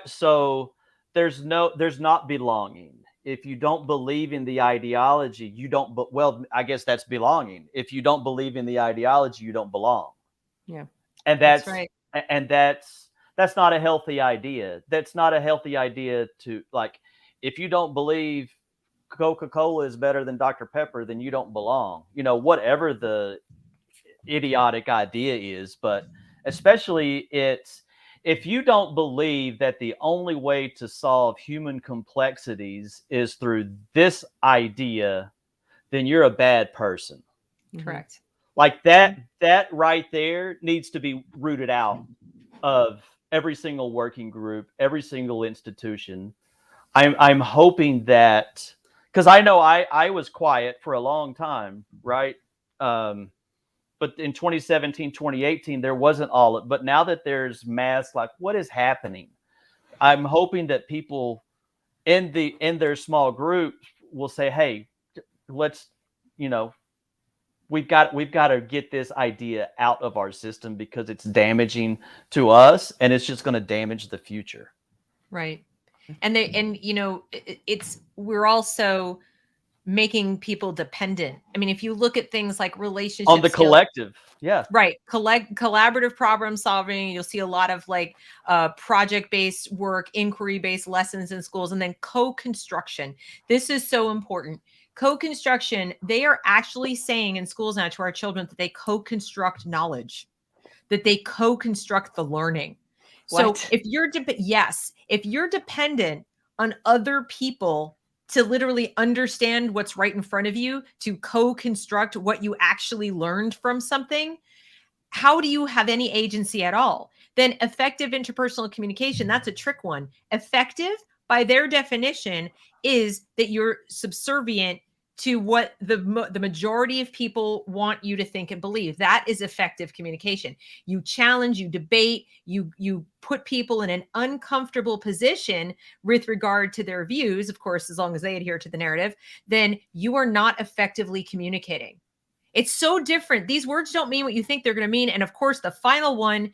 So there's not belonging. If you don't believe in the ideology, you don't. Well, I guess that's belonging. If you don't believe in the ideology, you don't belong. Yeah. And that's right. And that's not a healthy idea. That's not a healthy idea to, like, if you don't believe Coca-Cola is better than Dr. Pepper, then you don't belong. Whatever the idiotic idea is, but especially if you don't believe that the only way to solve human complexities is through this idea, then you're a bad person. Correct. Like that right there needs to be rooted out of every single working group, every single institution. I'm hoping that, because I know I was quiet for a long time, right? But in 2017, 2018, there wasn't but now that there's mass, like, what is happening? I'm hoping that people in their small groups will say, hey, let's, we've got to get this idea out of our system because it's damaging to us and it's just going to damage the future. Right. And we're also making people dependent. I mean, if you look at things like relationship on the skills, collective, yeah, right, collaborative problem solving, you'll see a lot of like project-based work, inquiry-based lessons in schools, and then co-construction. This is so important. Co-construction, they are actually saying in schools now to our children that they co-construct knowledge, that they co-construct the learning. What? So if you're if you're dependent on other people to literally understand what's right in front of you, to co-construct what you actually learned from something, how do you have any agency at all? Then effective interpersonal communication, that's a trick one. Effective, by their definition, is that you're subservient to what the majority of people want you to think and believe. That is effective communication. You challenge, you debate, you put people in an uncomfortable position with regard to their views, of course, as long as they adhere to the narrative, then you are not effectively communicating. It's so different. These words don't mean what you think they're going to mean. And of course, the final one,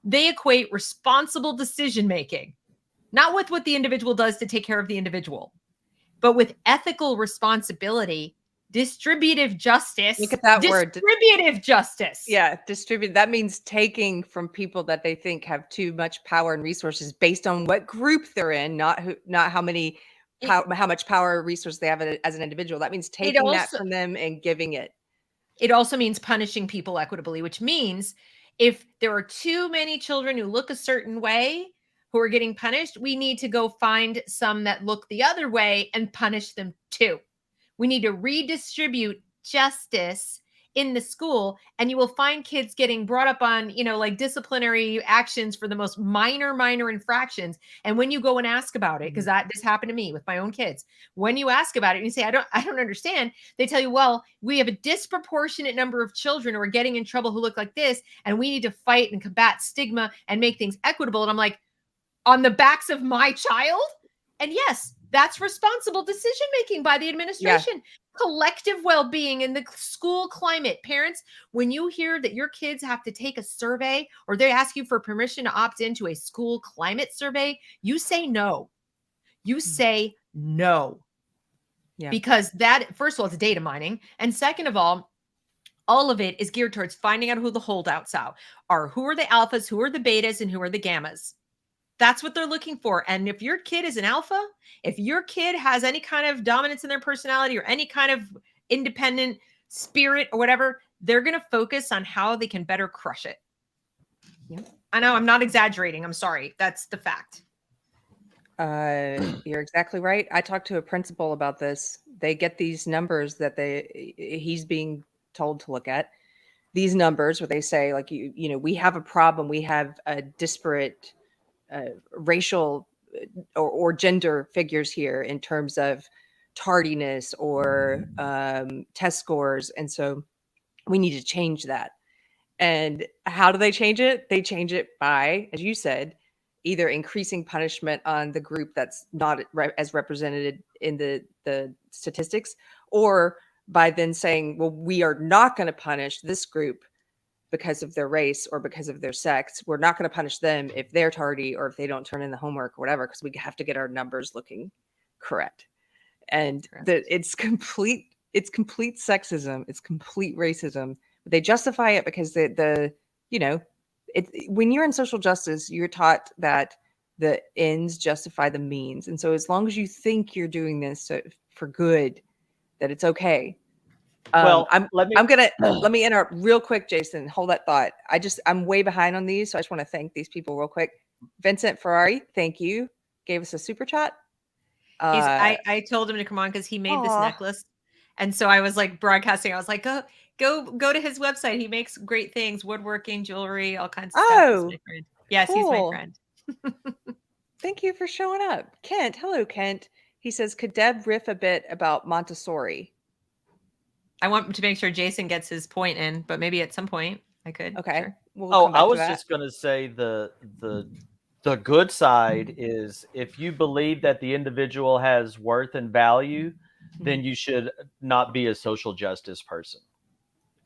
they equate responsible decision-making, not with what the individual does to take care of the individual, but with ethical responsibility, distributive justice. Look at that word. Distributive justice. Yeah, distribute. That means taking from people that they think have too much power and resources based on what group they're in, not how much power or resource they have as an individual. That means taking that from them and giving it. It also means punishing people equitably, which means if there are too many children who look a certain way who are getting punished, we need to go find some that look the other way and punish them too. We need to redistribute justice in the school, and you will find kids getting brought up on, like disciplinary actions for the most minor infractions. And when you go and ask about it, because this happened to me with my own kids, when you ask about it and you say, I don't understand, they tell you, well, we have a disproportionate number of children who are getting in trouble who look like this, and we need to fight and combat stigma and make things equitable. And I'm like, on the backs of my child? And yes, that's responsible decision-making by the administration. Yeah. Collective well-being in the school climate. Parents, when you hear that your kids have to take a survey or they ask you for permission to opt into a school climate survey, you say no. You say no. Yeah. Because that, first of all, it's data mining. And second of all of it is geared towards finding out who the holdouts are. Who are the alphas, who are the betas, and who are the gammas. That's what they're looking for. And if your kid is an alpha, if your kid has any kind of dominance in their personality or any kind of independent spirit or whatever, they're going to focus on how they can better crush it. Yeah. I know I'm not exaggerating. I'm sorry. That's the fact. You're exactly right. I talked to a principal about this. They get these numbers that he's being told to look at. These numbers where they say, like, we have a problem. We have a disparate racial or gender figures here in terms of tardiness or test scores. And so we need to change that. And how do they change it? They change it by, as you said, either increasing punishment on the group that's not as represented in the statistics, or by then saying, well, we are not going to punish this group because of their race or because of their sex. We're not going to punish them if they're tardy or if they don't turn in the homework or whatever, because we have to get our numbers looking correct. And it's complete sexism. It's complete racism. But they justify it because when you're in social justice, you're taught that the ends justify the means. And so as long as you think you're doing this for good, that it's okay. Well, let me interrupt real quick, Jason. Hold that thought. I'm way behind on these, so I just want to thank these people real quick. Vincent Ferrari, thank you. Gave us a super chat. I told him to come on because he made this necklace, and so I was like broadcasting. I was like, go to his website. He makes great things: woodworking, jewelry, all kinds of stuff. He's my friend. Yes, cool. He's my friend. Thank you for showing up, Kent. Hello, Kent. He says, could Deb riff a bit about Montessori? I want to make sure Jason gets his point in, but maybe at some point I could. Okay. Sure. We'll Oh, come back I to was that. just going to say the good side is if you believe that the individual has worth and value, then you should not be a social justice person.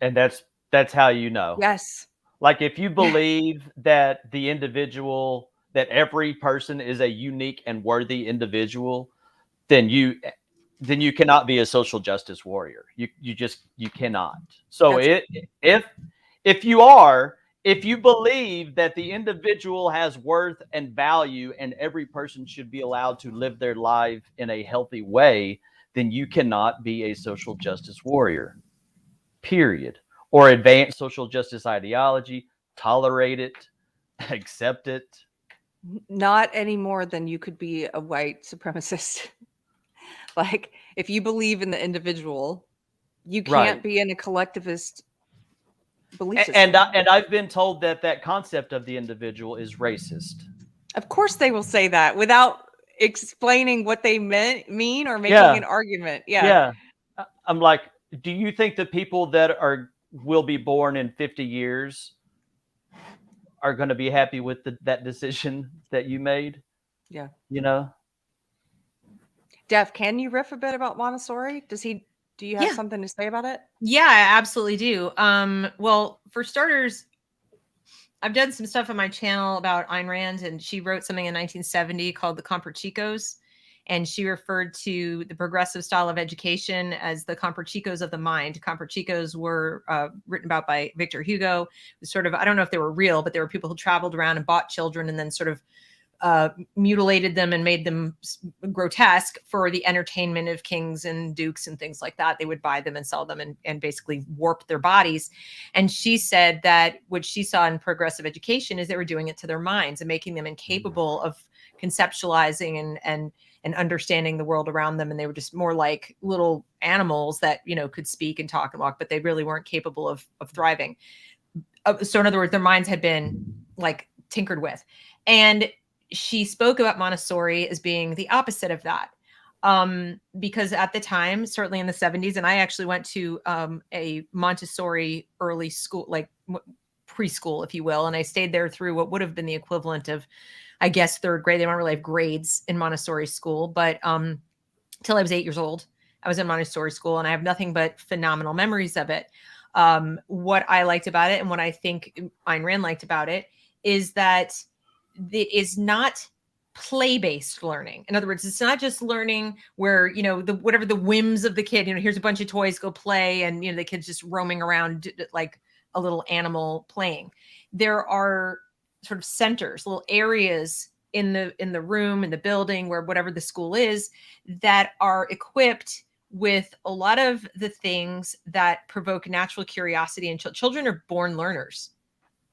And that's how you know. Yes. Like if you believe that the individual, that every person is a unique and worthy individual, then you cannot be a social justice warrior. You cannot. So if you believe that the individual has worth and value and every person should be allowed to live their life in a healthy way, then you cannot be a social justice warrior. Period. Or advance social justice ideology, tolerate it, accept it. Not any more than you could be a white supremacist. Like, if you believe in the individual, you can't Right. be in a collectivist belief system. And I've been told that concept of the individual is racist. Of course they will say that without explaining what they mean or making an argument. Yeah. I'm like, do you think the people that will be born in 50 years are going to be happy with that decision that you made? Yeah. You know? Deb, can you riff a bit about Montessori? Do you have something to say about it? Yeah, I absolutely do. Well, for starters, I've done some stuff on my channel about Ayn Rand, and she wrote something in 1970 called the Comparchicos. And she referred to the progressive style of education as the Comparchicos of the mind. Comparchicos were written about by Victor Hugo. It was sort of, I don't know if they were real, but they were people who traveled around and bought children and then sort of mutilated them and made them grotesque for the entertainment of kings and dukes and things like that. They would buy them and sell them and basically warp their bodies. And she said that what she saw in progressive education is they were doing it to their minds and making them incapable of conceptualizing and understanding the world around them. And they were just more like little animals that, you know, could speak and talk and walk, but they really weren't capable of thriving. So in other words, their minds had been like tinkered with. And she spoke about Montessori as being the opposite of that. Because at the time, certainly in the 70s, and I actually went to a Montessori early school, like preschool, if you will. And I stayed there through what would have been the equivalent of, I guess, third grade. They don't really have grades in Montessori school, but till I was 8 years old, I was in Montessori school and I have nothing but phenomenal memories of it. What I liked about it and what I think Ayn Rand liked about it is that it is not play-based learning. In other words, it's not just learning where, you know, whatever the whims of the kid, you know, here's a bunch of toys, go play. And, you know, the kid's just roaming around like a little animal playing. There are sort of centers, little areas in the room, in the building, where whatever the school is, that are equipped with a lot of the things that provoke natural curiosity. And children are born learners.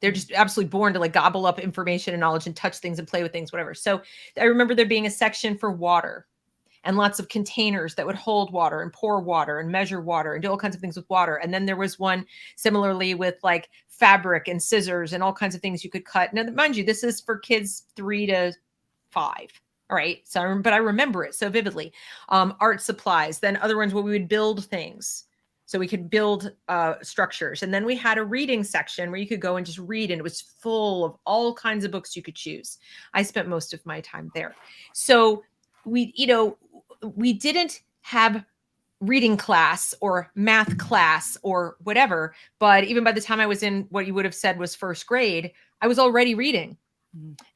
They're just absolutely born to like gobble up information and knowledge and touch things and play with things, whatever. So I remember there being a section for water and lots of containers that would hold water and pour water and measure water and do all kinds of things with water. And then there was one similarly with like fabric and scissors and all kinds of things you could cut. Now, mind you, this is for kids 3 to 5. All right. So, but I remember it so vividly. Art supplies, then other ones where we would build things. So we could build structures. And then we had a reading section where you could go and just read. And it was full of all kinds of books you could choose. I spent most of my time there. So we didn't have reading class or math class or whatever. But even by the time I was in what you would have said was first grade, I was already reading.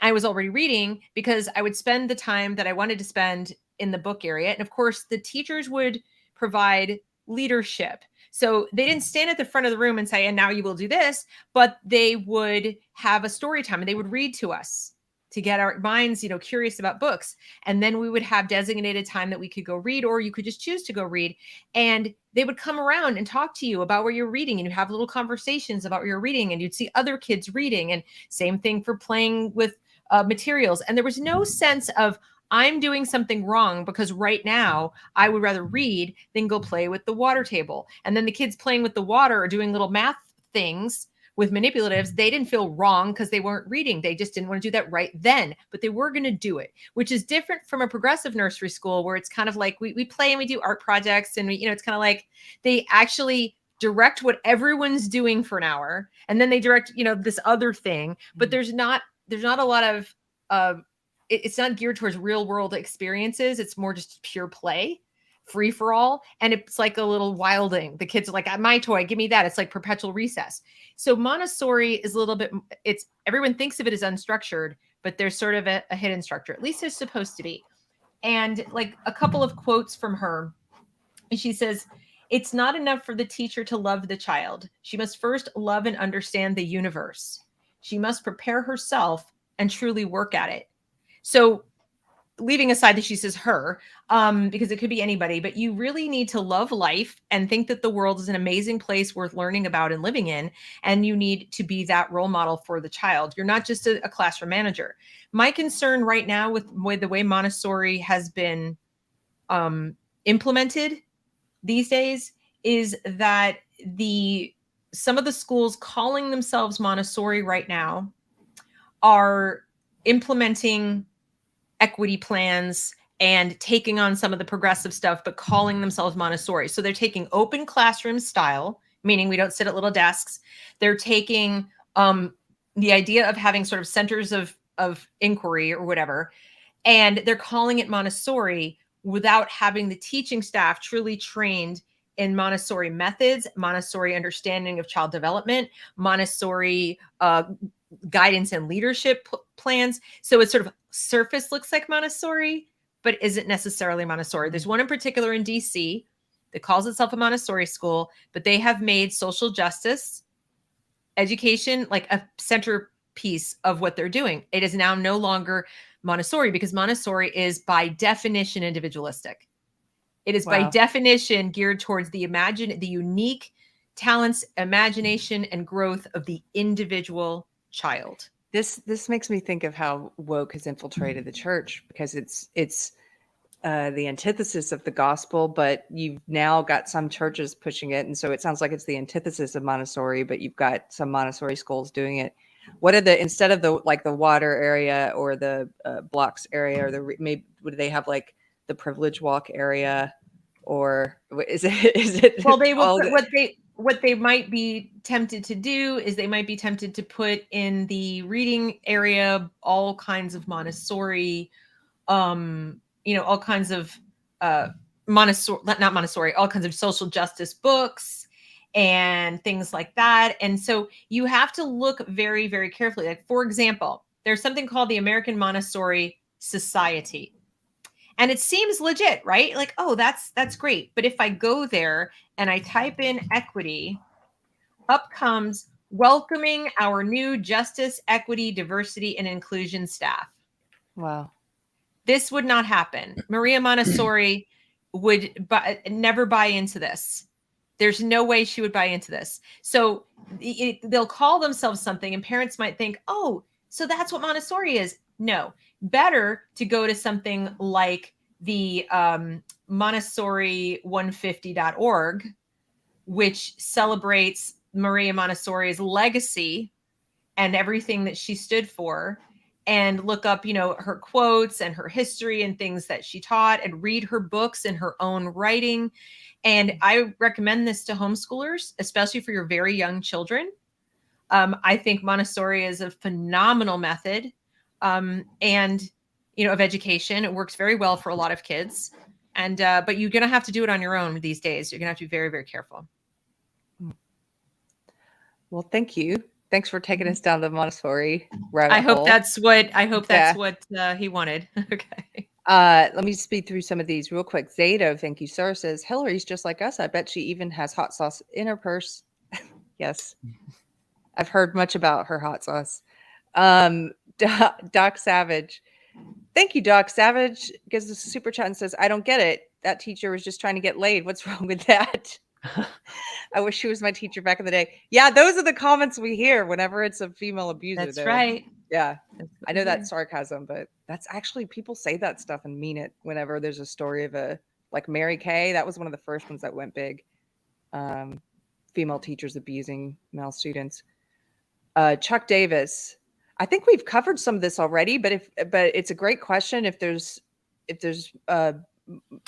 I was already reading because I would spend the time that I wanted to spend in the book area. And of course, the teachers would provide leadership. So they didn't stand at the front of the room and say, and now you will do this, but they would have a story time and they would read to us to get our minds, curious about books. And then we would have designated time that we could go read, or you could just choose to go read. And they would come around and talk to you about what you're reading, and you have little conversations about what you're reading, and you'd see other kids reading, and same thing for playing with materials. And there was no sense of, I'm doing something wrong because right now I would rather read than go play with the water table. And then the kids playing with the water or doing little math things with manipulatives, they didn't feel wrong because they weren't reading. They just didn't want to do that right then, but they were going to do it, which is different from a progressive nursery school where it's kind of like we play and we do art projects and it's kind of like they actually direct what everyone's doing for an hour and then they direct, this other thing, but there's not a lot of, it's not geared towards real world experiences. It's more just pure play, free for all. And it's like a little wilding. The kids are like, my toy, give me that. It's like perpetual recess. So Montessori is a little bit, everyone thinks of it as unstructured, but there's sort of a hidden structure. At least there's supposed to be. And like a couple of quotes from her. She says, it's not enough for the teacher to love the child. She must first love and understand the universe. She must prepare herself and truly work at it. So leaving aside that she says her, because it could be anybody, but you really need to love life and think that the world is an amazing place worth learning about and living in. And you need to be that role model for the child. You're not just a classroom manager. My concern right now with the way Montessori has been implemented these days is that some of the schools calling themselves Montessori right now are implementing equity plans and taking on some of the progressive stuff, but calling themselves Montessori. So they're taking open classroom style, meaning we don't sit at little desks. They're taking the idea of having sort of centers of inquiry or whatever, and they're calling it Montessori without having the teaching staff truly trained in Montessori methods, Montessori understanding of child development, Montessori guidance and leadership plans. So it sort of surface looks like Montessori, but isn't necessarily Montessori. There's one in particular in DC that calls itself a Montessori school, but they have made social justice education like a centerpiece of what they're doing. It is now no longer Montessori because Montessori is by definition individualistic. It is by definition geared towards the unique talents, imagination, and growth of the individual child. This makes me think of how woke has infiltrated the church because it's the antithesis of the gospel, but you've now got some churches pushing it, and so it sounds like it's the antithesis of Montessori, but you've got some Montessori schools doing it. What are instead of the water area or the blocks area or maybe would they have like the privilege walk area, or is it well they will what they might be tempted to do is they might be tempted to put in the reading area all kinds of Montessori all kinds of Montessori, all kinds of social justice books and things like that. And so you have to look very, very carefully. Like, for example, there's something called the American Montessori Society. And it seems legit, right? Like, oh, that's great. But if I go there and I type in equity, up comes welcoming our new justice, equity, diversity, and inclusion staff. Wow. This would not happen. Maria Montessori would never buy into this. There's no way she would buy into this. So they'll call themselves something and parents might think, oh, so that's what Montessori is. No, better to go to something like the Montessori150.org, which celebrates Maria Montessori's legacy and everything that she stood for, and look up, her quotes and her history and things that she taught and read her books in her own writing. And I recommend this to homeschoolers, especially for your very young children. I think Montessori is a phenomenal method and of education. It works very well for a lot of kids. And but you're going to have to do it on your own these days. You're going to have to be very, very careful. Well, thank you. Thanks for taking us down the Montessori rabbit hole. I hope that's what he wanted. Okay. Let me speed through some of these real quick. Zato, thank you, sir, says Hillary's just like us. I bet she even has hot sauce in her purse. Yes. I've heard much about her hot sauce. Doc Savage. Thank you, Doc Savage. Gives us a super chat and says, I don't get it. That teacher was just trying to get laid. What's wrong with that? I wish she was my teacher back in the day. Yeah, those are the comments we hear whenever it's a female abuser. That's right. Yeah, I know that's sarcasm, but that's actually, people say that stuff and mean it whenever there's a story of like Mary Kay. That was one of the first ones that went big. Female teachers abusing male students. Chuck Davis. I think we've covered some of this already, but it's a great question. If there's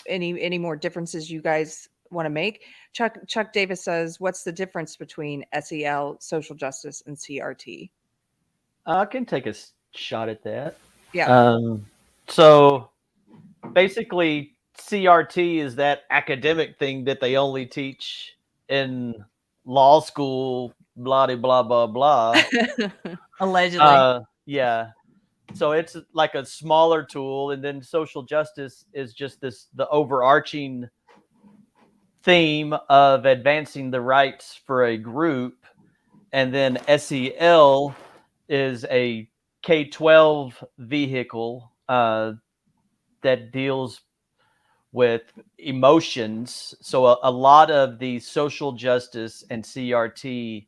any more differences you guys want to make. Chuck Davis says, "What's the difference between SEL, social justice, and CRT?" I can take a shot at that. Yeah. So basically, CRT is that academic thing that they only teach in law school, blah, blah, blah, blah. Allegedly. Yeah. So it's like a smaller tool. And then social justice is just the overarching theme of advancing the rights for a group. And then SEL is a K-12 vehicle that deals with emotions. So a lot of the social justice and CRT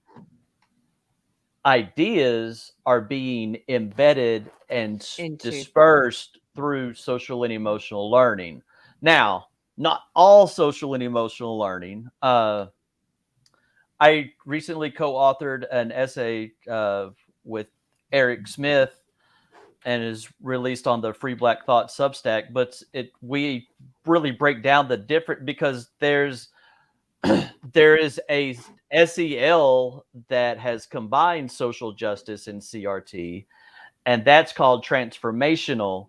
ideas are being embedded and dispersed through social and emotional learning. Now, not all social and emotional learning. I recently co-authored an essay with Eric Smith and is released on the Free Black Thought Substack. But we really break down the different, because there is a SEL that has combined social justice and CRT, and that's called transformational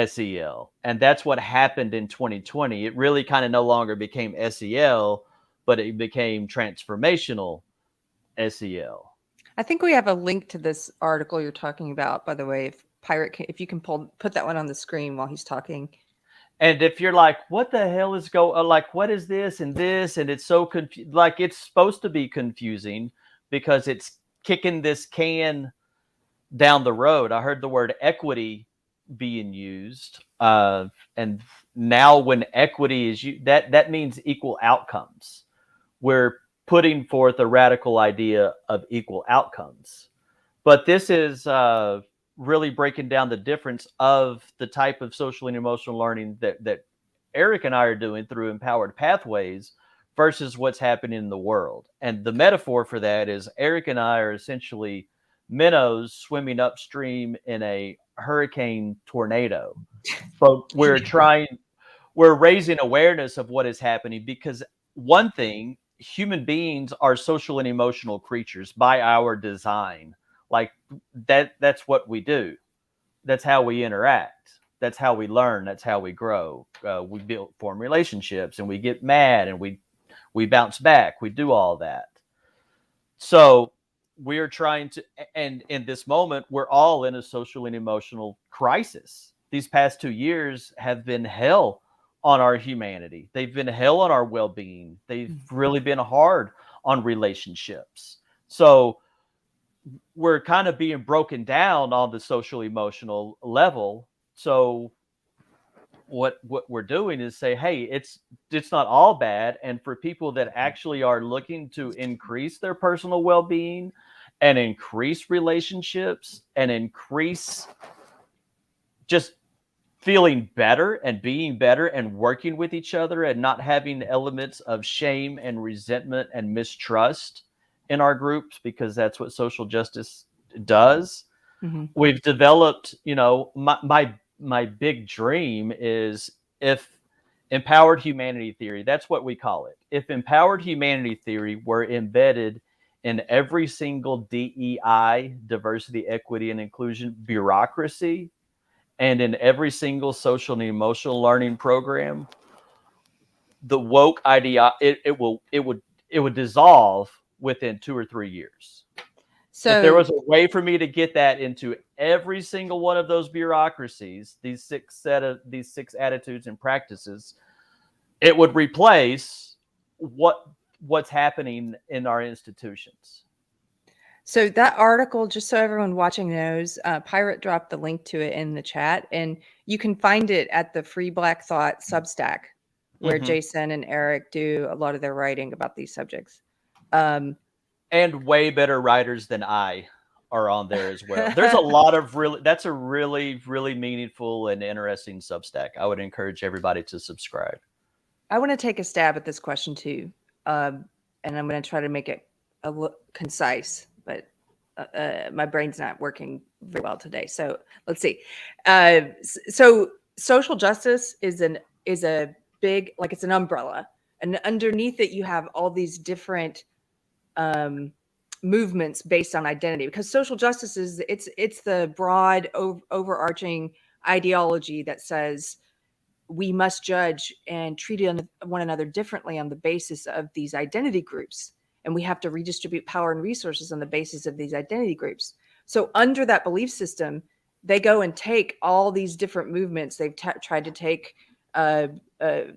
SEL. And that's what happened in 2020. It really kind of no longer became SEL, but it became transformational SEL. I think we have a link to this article you're talking about, by the way. If you can put that one on the screen while he's talking. And if you're like, what the hell is what is this and this? And it's so confusing. Like, it's supposed to be confusing because it's kicking this can down the road. I heard the word equity being used. And now when equity is used, that means equal outcomes. We're putting forth a radical idea of equal outcomes. But this is really breaking down the difference of the type of social and emotional learning that Eric and I are doing through Empowered Pathways versus what's happening in the world. And the metaphor for that is Eric and I are essentially minnows swimming upstream in a hurricane tornado. But we're raising awareness of what is happening, because one thing, human beings are social and emotional creatures by our design. Like that's what we do. That's how we interact. That's how we learn. That's how we grow. We form relationships, and we get mad, and we bounce back. We do all that. So we're trying to, and in this moment, we're all in a social and emotional crisis. These past 2 years have been hell on our humanity. They've been hell on our well-being. They've really been hard on relationships. So we're kind of being broken down on the social emotional level. So what we're doing is say, hey, it's not all bad. And for people that actually are looking to increase their personal well-being and increase relationships and increase just feeling better and being better and working with each other and not having elements of shame and resentment and mistrust in our groups, because that's what social justice does. Mm-hmm. We've developed, my big dream is, if empowered humanity theory, that's what we call it. If empowered humanity theory were embedded in every single DEI, diversity, equity, and inclusion bureaucracy, and in every single social and emotional learning program, the woke idea, it would dissolve within 2 or 3 years. So if there was a way for me to get that into every single one of those bureaucracies, these six attitudes and practices, it would replace what's happening in our institutions. So that article, just so everyone watching knows, Pirate dropped the link to it in the chat, and you can find it at the Free Black Thought Substack, where Jason and Eric do a lot of their writing about these subjects. And way better writers than I are on there as well. There's a lot of that's a really, really meaningful and interesting Substack. I would encourage everybody to subscribe. I want to take a stab at this question too. And I'm going to try to make it concise, but my brain's not working very well today. So let's see. So social justice is a big, like, it's an umbrella, and underneath it you have all these different movements based on identity, because social justice is it's the broad overarching ideology that says we must judge and treat one another differently on the basis of these identity groups. And we have to redistribute power and resources on the basis of these identity groups. So under that belief system, they go and take all these different movements. They've tried to take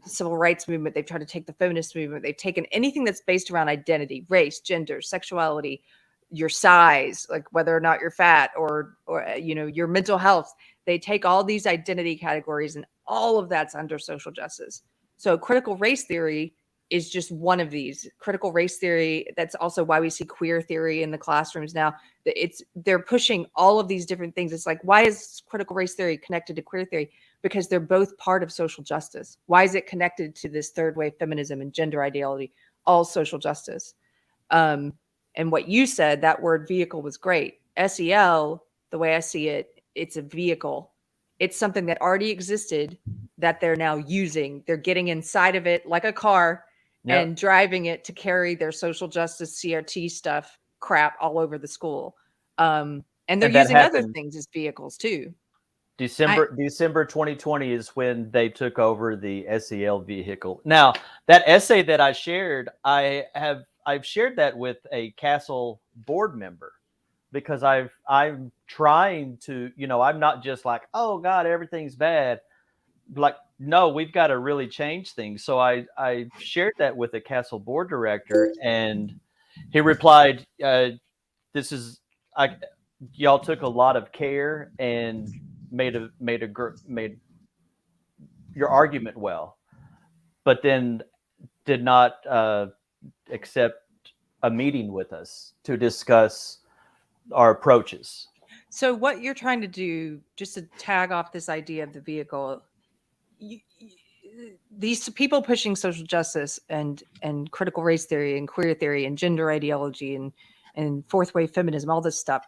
civil rights movement. They've tried to take the feminist movement. They've taken anything that's based around identity, race, gender, sexuality, your size, like whether or not you're fat, or your mental health. They take all these identity categories, and all of that's under social justice. So critical race theory is just one of these. Critical race theory, that's also why we see queer theory in the classrooms now. They're pushing all of these different things. It's like, why is critical race theory connected to queer theory? Because they're both part of social justice. Why is it connected to this third wave feminism and gender ideology? All social justice. And what you said, that word vehicle, was great. SEL, the way I see it, it's a vehicle. It's something that already existed that they're now using. They're getting inside of it like a car, yep, and driving it to carry their social justice CRT stuff crap all over the school. And they're using other things as vehicles too. December 2020 is when they took over the SEL vehicle. Now, that essay that I shared, I've shared that with a Castle board member, because I'm trying to, I'm not just like, oh God, everything's bad. Like, no, we've got to really change things. So I shared that with a Castle board director, and he replied, y'all took a lot of care and made your argument well, but then did not accept a meeting with us to discuss our approaches. So what you're trying to do, just to tag off this idea of the vehicle, these people pushing social justice and critical race theory and queer theory and gender ideology and fourth wave feminism, all this stuff,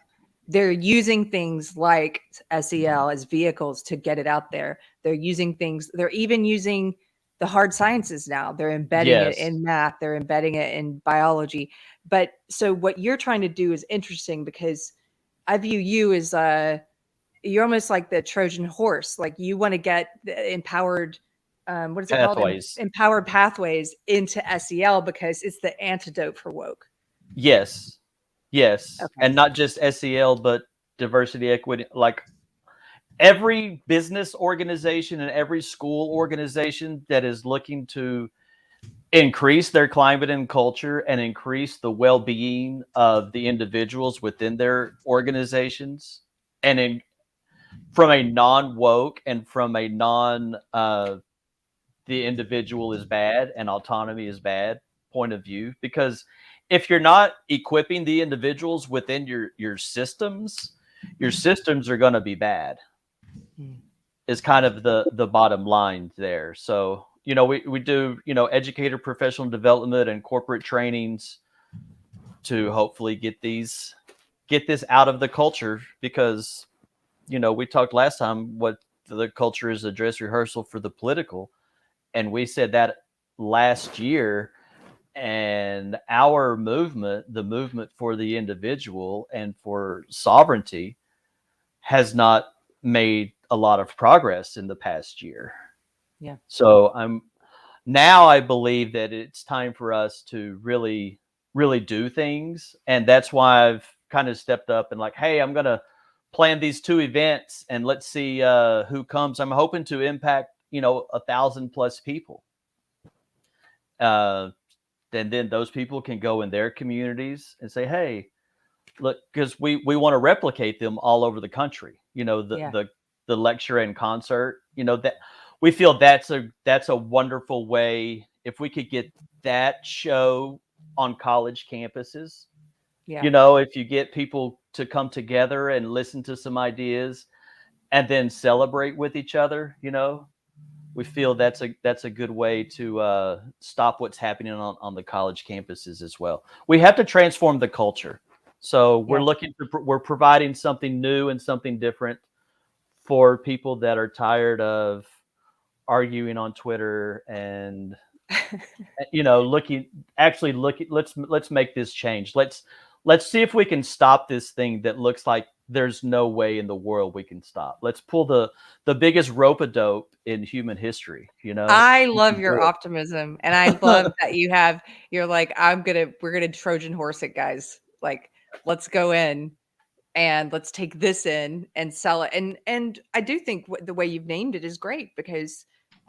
they're using things like SEL as vehicles to get it out there. They're even using the hard sciences now. They're embedding it in math. They're embedding it in biology. But so what you're trying to do is interesting, because I view you as you're almost like the Trojan horse. Like, you want to get the empowered, what is it called? Empowered pathways into SEL, because it's the antidote for woke. Yes. Okay. And not just SEL, but diversity, equity. Like, every business organization and every school organization that is looking to increase their climate and culture and increase the well-being of the individuals within their organizations, and from a non-woke and from a the individual is bad and autonomy is bad point of view. Because if you're not equipping the individuals within your systems are going to be bad. Is kind of the bottom line there. So, we do, educator professional development and corporate trainings to hopefully get this out of the culture, because, we talked last time what the culture is, a dress rehearsal for the political. And we said that last year, and our movement, the movement for the individual and for sovereignty, has not made a lot of progress in the past year. Yeah. So I believe that it's time for us to really, really do things. And that's why I've kind of stepped up and like, hey, I'm going to plan these 2 events and let's see who comes. I'm hoping to impact, 1,000+ people. And then those people can go in their communities and say, hey, look, because we want to replicate them all over the country. The lecture and concert, that we feel that's a wonderful way. If we could get that show on college campuses, if you get people to come together and listen to some ideas and then celebrate with each other, we feel that's a good way to stop what's happening on the college campuses as well. We have to transform the culture. So we're Yeah. we're providing something new and something different for people that are tired of arguing on Twitter and let's make this change. Let's see if we can stop this thing that looks like there's no way in the world we can stop. Let's pull the biggest rope-a-dope in human history, I We love can your do it. optimism, and I love that you're like, we're gonna Trojan horse it, guys. Like, let's go in and let's take this in and sell it. And I do think the way you've named it is great because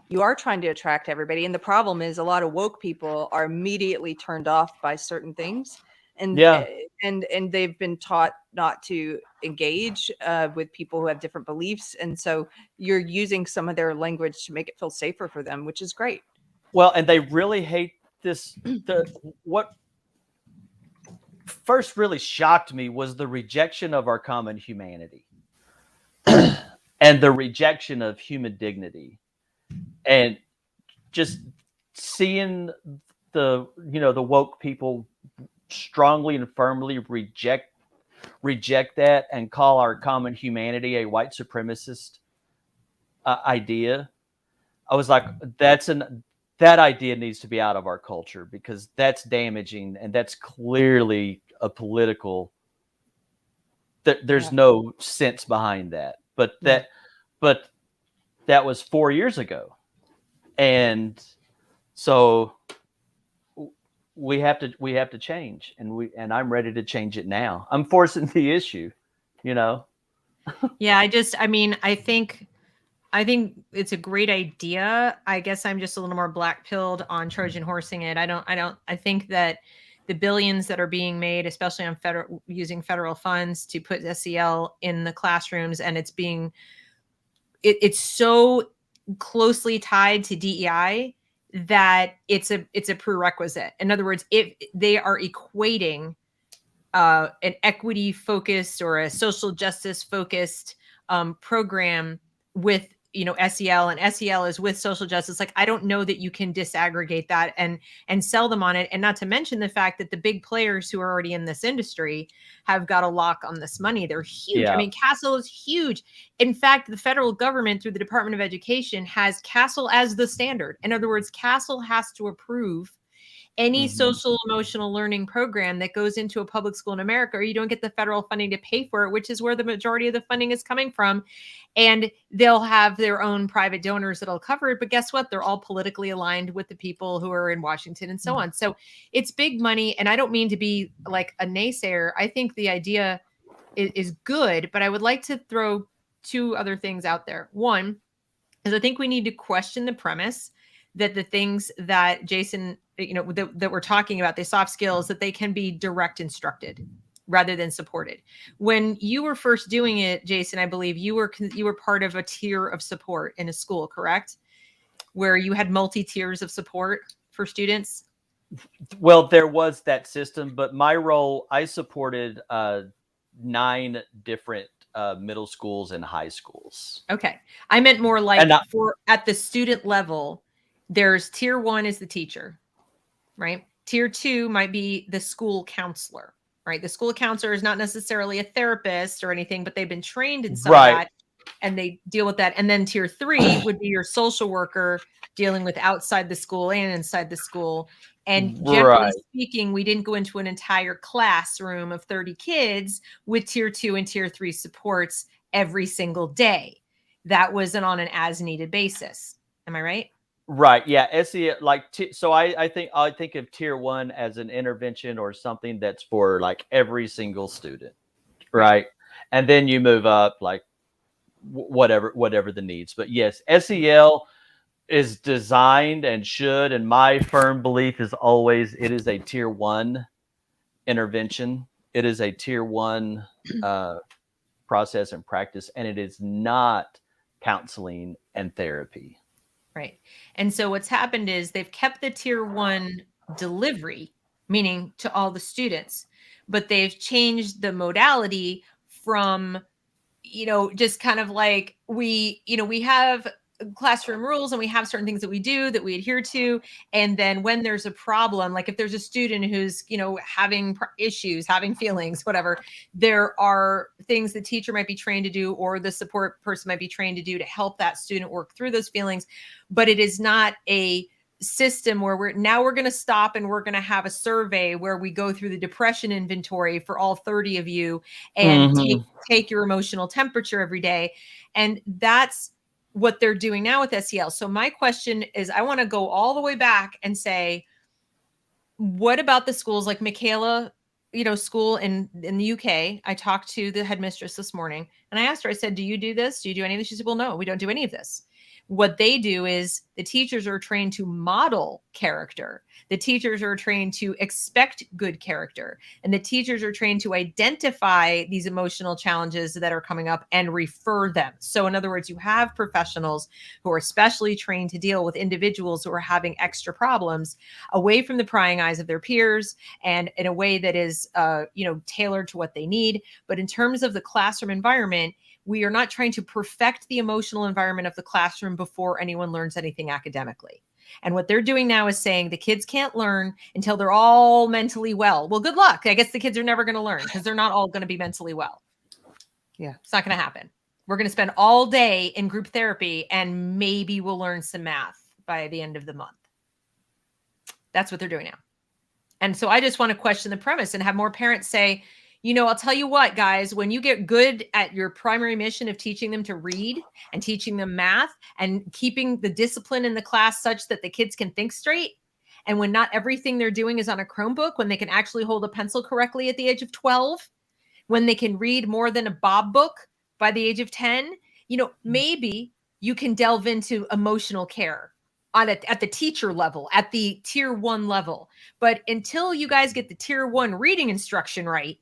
you are trying to attract everybody. And the problem is a lot of woke people are immediately turned off by certain things. And Yeah. and they've been taught not to engage with people who have different beliefs. And so you're using some of their language to make it feel safer for them, which is great. Well, and they really hate this. What first really shocked me was the rejection of our common humanity and the rejection of human dignity, and just seeing the woke people strongly and firmly reject that and call our common humanity a white supremacist idea. I was like, that idea needs to be out of our culture because that's damaging and that's clearly a political. There's no sense behind that, but that was 4 years ago, and so we have to change, and I'm ready to change it now. I'm forcing the issue, Yeah, I think it's a great idea. I guess I'm just a little more black-pilled on Trojan horsing it. I think that the billions that are being made, especially on using federal funds to put SEL in the classrooms, and it's so closely tied to DEI that it's a prerequisite. In other words, if they are equating an equity focused or a social justice focused program with SEL, and SEL is with social justice, like I don't know that you can disaggregate that and sell them on it. And not to mention the fact that the big players who are already in this industry have got a lock on this money. They're huge. Yeah. I mean, CASEL is huge. In fact, the federal government through the Department of Education has CASEL as the standard. In other words, CASEL has to approve any social emotional learning program that goes into a public school in America, or you don't get the federal funding to pay for it, which is where the majority of the funding is coming from. And they'll have their own private donors that'll cover it. But guess what? They're all politically aligned with the people who are in Washington and so on. So it's big money. And I don't mean to be like a naysayer. I think the idea is good, but I would like to throw two other things out there. One is I think we need to question the premise that the things that Jason, that we're talking about, the soft skills, that they can be direct instructed rather than supported. When you were first doing it, Jason, I believe you were part of a tier of support in a school, correct? Where you had multi-tiers of support for students? Well, there was that system, but my role, I supported 9 different middle schools and high schools. Okay. I meant more like at the student level, there's tier 1 is the teacher, right? Tier 2 might be the school counselor, right? The school counselor is not necessarily a therapist or anything, but they've been trained in some of that and they deal with that. And then tier 3 would be your social worker dealing with outside the school and inside the school. And generally speaking, we didn't go into an entire classroom of 30 kids with tier 2 and tier 3 supports every single day. That wasn't on an as needed basis. Am I right? Right. Yeah. SEL, so I think of tier 1 as an intervention or something that's for like every single student. Right. And then you move up like whatever the needs. But yes, SEL is designed and should, and my firm belief is always it is a tier 1 intervention. It is a tier 1 process and practice, and it is not counseling and therapy. Right. And so what's happened is they've kept the tier 1 delivery, meaning to all the students, but they've changed the modality from, just kind of like we have classroom rules and we have certain things that we do that we adhere to. And then when there's a problem, like if there's a student who's, having issues, having feelings, whatever, there are things the teacher might be trained to do or the support person might be trained to do to help that student work through those feelings. But it is not a system where we're going to stop and we're going to have a survey where we go through the depression inventory for all 30 of you and take your emotional temperature every day. And that's what they're doing now with SEL. So my question is, I want to go all the way back and say, what about the schools like Michaela, school in the UK? I talked to the headmistress this morning and I asked her, I said, do you do this? Do you do any of this? She said, well, no, we don't do any of this. What they do is the teachers are trained to model character. The teachers are trained to expect good character. And the teachers are trained to identify these emotional challenges that are coming up and refer them. So in other words, you have professionals who are specially trained to deal with individuals who are having extra problems away from the prying eyes of their peers and in a way that is, tailored to what they need. But in terms of the classroom environment, we are not trying to perfect the emotional environment of the classroom before anyone learns anything academically. And what they're doing now is saying the kids can't learn until they're all mentally well. Well, good luck. I guess the kids are never going to learn because they're not all going to be mentally well. Yeah. It's not going to happen. We're going to spend all day in group therapy and maybe we'll learn some math by the end of the month. That's what they're doing now. And so I just want to question the premise and have more parents say, I'll tell you what, guys, when you get good at your primary mission of teaching them to read and teaching them math and keeping the discipline in the class such that the kids can think straight, and when not everything they're doing is on a Chromebook, when they can actually hold a pencil correctly at the age of 12, when they can read more than a Bob book by the age of 10, maybe you can delve into emotional care at the teacher level, at the tier 1 level. But until you guys get the tier 1 reading instruction right,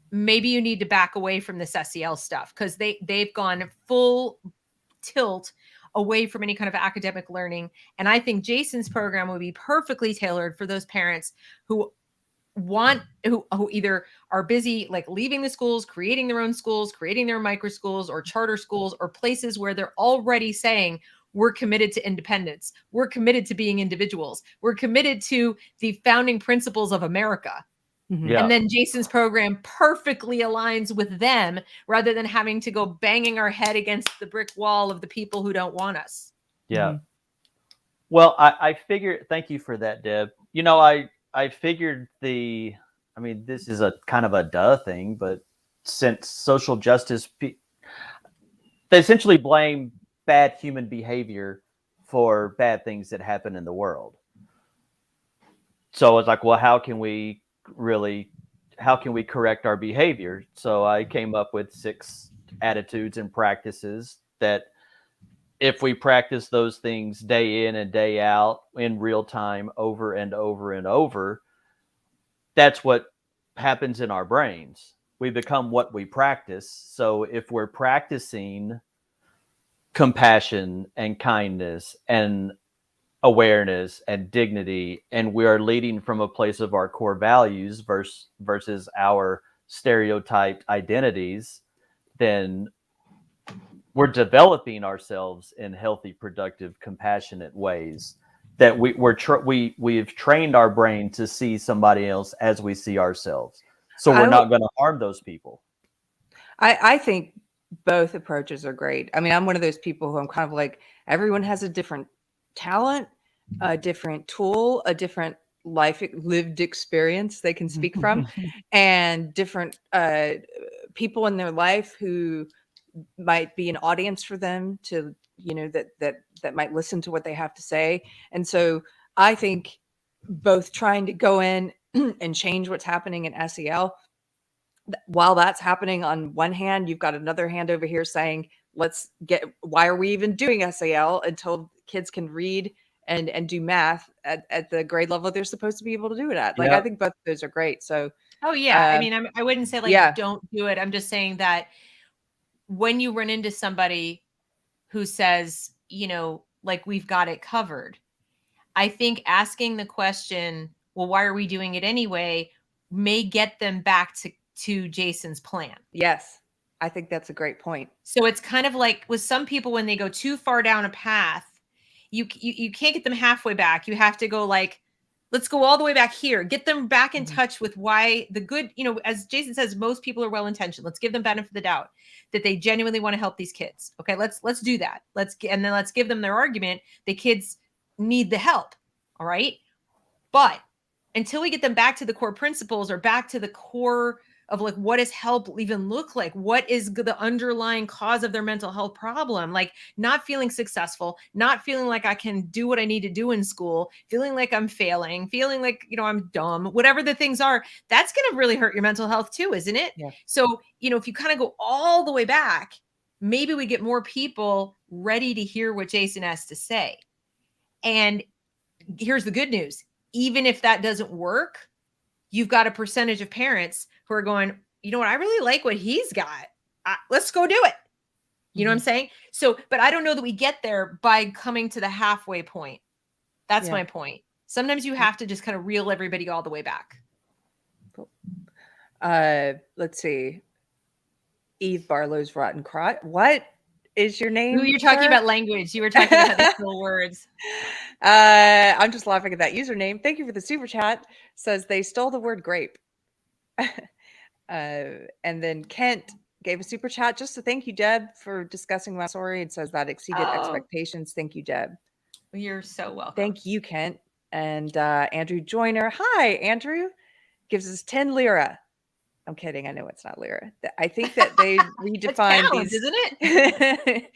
maybe you need to back away from this SEL stuff because they've gone full tilt away from any kind of academic learning. And I think Jason's program would be perfectly tailored for those parents who either are busy like leaving the schools, creating their own schools, creating their micro schools or charter schools or places where they're already saying, we're committed to independence. We're committed to being individuals. We're committed to the founding principles of America. Yeah. And then Jason's program perfectly aligns with them rather than having to go banging our head against the brick wall of the people who don't want us. Yeah. Well, I figured, thank you for that, Deb. I figured this is a kind of a duh thing, but since social justice, they essentially blame bad human behavior for bad things that happen in the world. So it's like, well, how can we correct our behavior? So I came up with 6 attitudes and practices that if we practice those things day in and day out in real time over and over and over, that's what happens in our brains. We become what we practice. So if we're practicing compassion and kindness and awareness and dignity, and we are leading from a place of our core values versus our stereotyped identities, then we're developing ourselves in healthy, productive, compassionate ways that we've trained our brain to see somebody else as we see ourselves. So we're not going to harm those people. I think both approaches are great. I mean, I'm one of those people who I'm kind of like, everyone has a different talent, a different tool, a different lived experience they can speak from, and different people in their life who might be an audience for them to, that might listen to what they have to say. And so I think both trying to go in and change what's happening in SEL, while that's happening on one hand, you've got another hand over here saying, why are we even doing SEL until kids can read and do math at the grade level they're supposed to be able to do it at? Like, I think both of those are great. So, oh yeah. I mean, I wouldn't say don't do it. I'm just saying that when you run into somebody who says, like, we've got it covered, I think asking the question, well, why are we doing it anyway, may get them back to Jason's plan. Yes. I think that's a great point. So it's kind of like with some people, when they go too far down a path, you can't get them halfway back. You have to go like, let's go all the way back here, get them back in touch with why the good, as Jason says, most people are well-intentioned. Let's give them benefit of the doubt that they genuinely want to help these kids. Okay, let's do that. And then let's give them their argument. The kids need the help. All right. But until we get them back to the core principles or back to the core of like, what does help even look like? What is the underlying cause of their mental health problem? Like not feeling successful, not feeling like I can do what I need to do in school, feeling like I'm failing, feeling like, I'm dumb, whatever the things are, that's going to really hurt your mental health too, isn't it? Yeah. So, if you kind of go all the way back, maybe we get more people ready to hear what Jason has to say. And here's the good news. Even if that doesn't work, you've got a percentage of parents who are going, you know what? I really like what he's got. Let's go do it. You know what I'm saying? So, but I don't know that we get there by coming to the halfway point. That's my point. Sometimes you have to just kind of reel everybody all the way back. Cool. Let's see. Eve Barlow's Rotten Crotch. What is your name? Ooh, you're talking about language. You were talking about the little words. I'm just laughing at that username. Thank you for the super chat. Says they stole the word grape. And then Kent gave a super chat just to thank you, Deb, for discussing Montessori. It says that exceeded expectations. Thank you, Deb. You're so welcome. Thank you, Kent. And Andrew Joyner. Hi, Andrew. Gives us 10 lira. I'm kidding. I know it's not lira. I think that they redefined pounds, these, isn't it?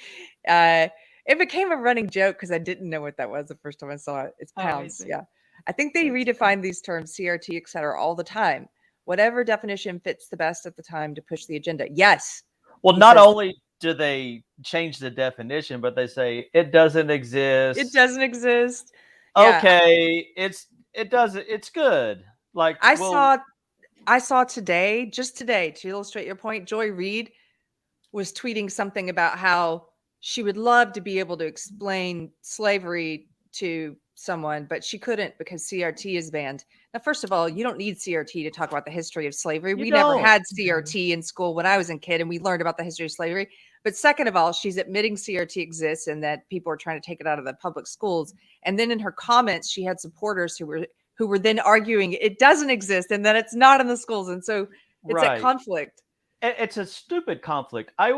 It became a running joke because I didn't know what that was the first time I saw it. It's pounds. Yeah. I think they redefine these terms, CRT, et cetera, all the time. Whatever definition fits the best at the time to push the agenda. Yes. Well, not only do they change the definition, but they say it doesn't exist. It doesn't exist. Okay. It's good. Like I saw today, just today, to illustrate your point, Joy Reid was tweeting something about how she would love to be able to explain slavery to someone, but she couldn't because CRT is banned. Now, first of all, you don't need CRT to talk about the history of slavery. We never had CRT in school when I was a kid, and we learned about the history of slavery. But second of all, she's admitting CRT exists and that people are trying to take it out of the public schools. And then in her comments, she had supporters who were then arguing it doesn't exist and that it's not in the schools. And so it's a conflict. It's a stupid conflict. I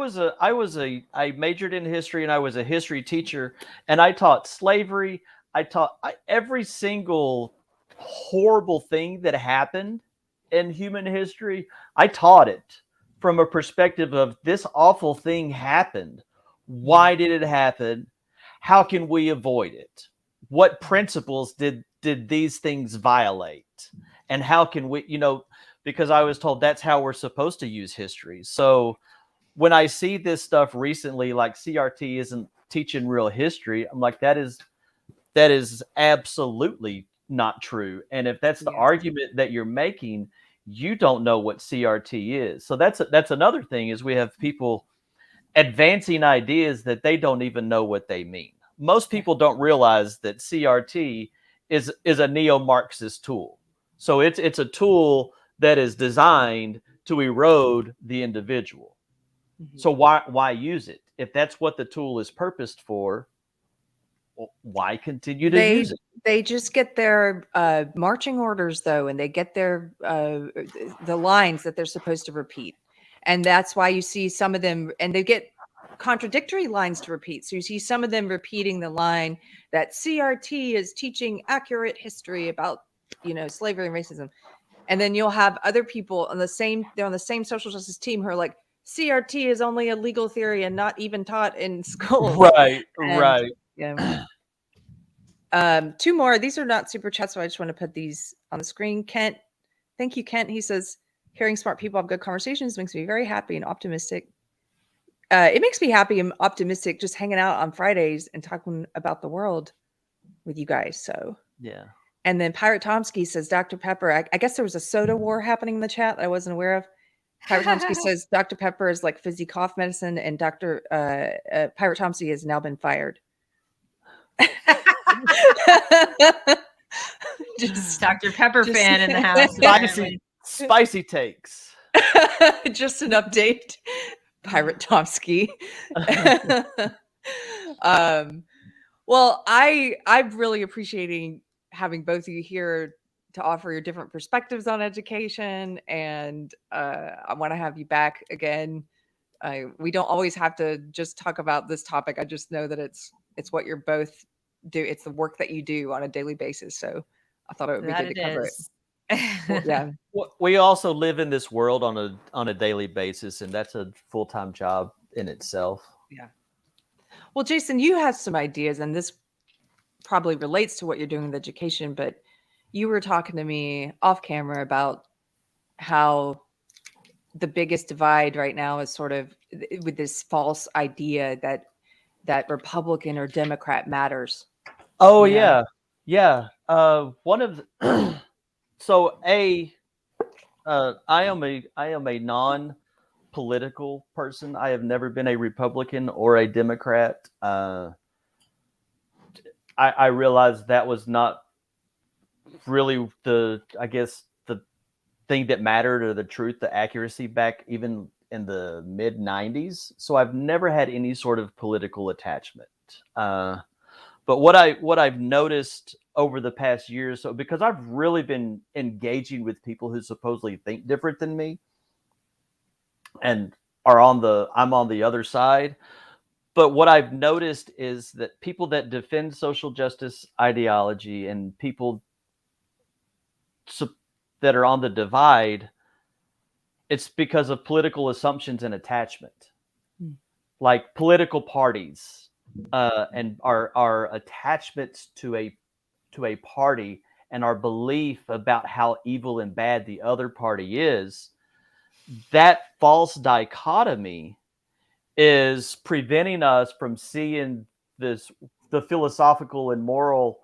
majored in history and I was a history teacher, and I taught slavery. I taught every single horrible thing that happened in human history. I taught it from a perspective of this awful thing happened. Why did it happen? How can we avoid it? What principles did these things violate? And how can we, because I was told that's how we're supposed to use history. So when I see this stuff recently, like CRT isn't teaching real history, I'm like, that is absolutely not true. And if that's the argument that you're making, you don't know what CRT is. So that's another thing, is we have people advancing ideas that they don't even know what they mean. Most people don't realize that CRT is a neo-Marxist tool. So it's a tool that is designed to erode the individual. Mm-hmm. So why use it? If that's what the tool is purposed for, why continue to use it? They just get their marching orders, though, and they get their the lines that they're supposed to repeat. And that's why you see some of them, and they get contradictory lines to repeat. So you see some of them repeating the line that CRT is teaching accurate history about, slavery and racism. And then you'll have other people they're on the same social justice team who are like, CRT is only a legal theory and not even taught in school. Right. Yeah. Two more. These are not super chats, so I just want to put these on the screen. Kent, thank you, Kent. He says, hearing smart people have good conversations makes me very happy and optimistic. It makes me happy and optimistic just hanging out on Fridays and talking about the world with you guys. So yeah. And then Pirate Tomsky says, Dr. Pepper, I guess there was a soda war happening in the chat that I wasn't aware of. Pirate Tomsky says Dr. Pepper is like fizzy cough medicine, and Pirate Tomsky has now been fired. Just Dr. Pepper fan in the house. Spicy takes. Just an update. Pirate Tomsky. Well, I'm really appreciating having both of you here to offer your different perspectives on education, and I want to have you back again. We don't always have to just talk about this topic. I just know that it's what you're both do. It's the work that you do on a daily basis. So I thought it would be That good to it cover it. is. Well, yeah. We also live in this world on a daily basis, and that's a full-time job in itself. Yeah. Well, Jason, you have some ideas, and this probably relates to what you're doing with education, but you were talking to me off camera about how the biggest divide right now is sort of with this false idea that Republican or Democrat matters. Oh You know? yeah. One of the, so I am a non-political person. I have never been a Republican or a Democrat. I realized that was not really the thing that mattered, or the truth, the accuracy, back even in the mid 90s. So I've never had any sort of political attachment. But what I've noticed over the past year or so, because I've really been engaging with people who supposedly think different than me and I'm on the other side. But what I've noticed is that people that defend social justice ideology and people that are on the divide, it's because of political assumptions and attachment. Like political parties and our attachments to a party, and our belief about how evil and bad the other party is. That false dichotomy is preventing us from seeing the philosophical and moral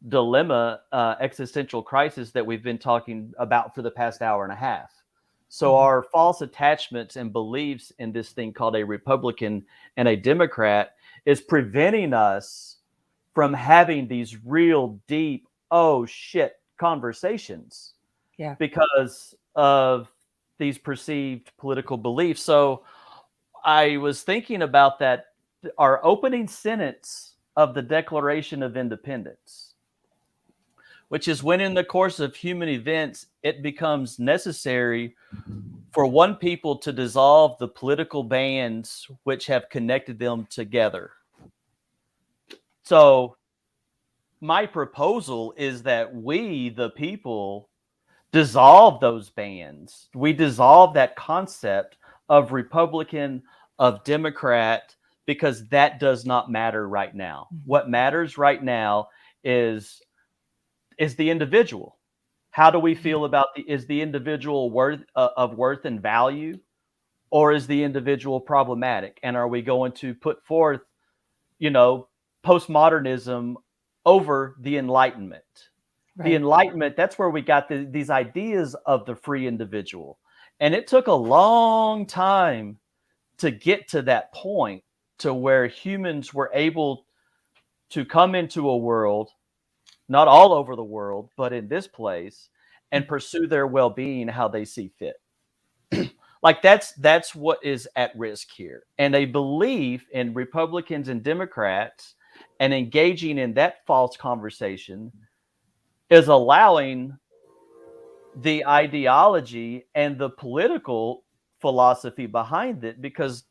dilemma, existential crisis that we've been talking about for the past hour and a half. So our false attachments and beliefs in this thing called a Republican and a Democrat is preventing us from having these real deep, oh shit, conversations. Yeah. Because of these perceived political beliefs. So I was thinking about that, our opening sentence of the Declaration of Independence, which is, when in the course of human events, it becomes necessary for one people to dissolve the political bands which have connected them together. So my proposal is that we, the people, dissolve those bands. We dissolve that concept of Republican, of Democrat, because that does not matter right now. What matters right now is the individual. How do we feel about is the individual worth and value, or is the individual problematic? And are we going to put forth, postmodernism over the Enlightenment? Right. The Enlightenment, that's where we got these ideas of the free individual. And it took a long time to get to that point, to where humans were able to come into a world, not all over the world, but in this place, and pursue their well-being how they see fit. Like that's what is at risk here. And a belief in Republicans and Democrats and engaging in that false conversation is allowing the ideology and the political philosophy behind it. Because,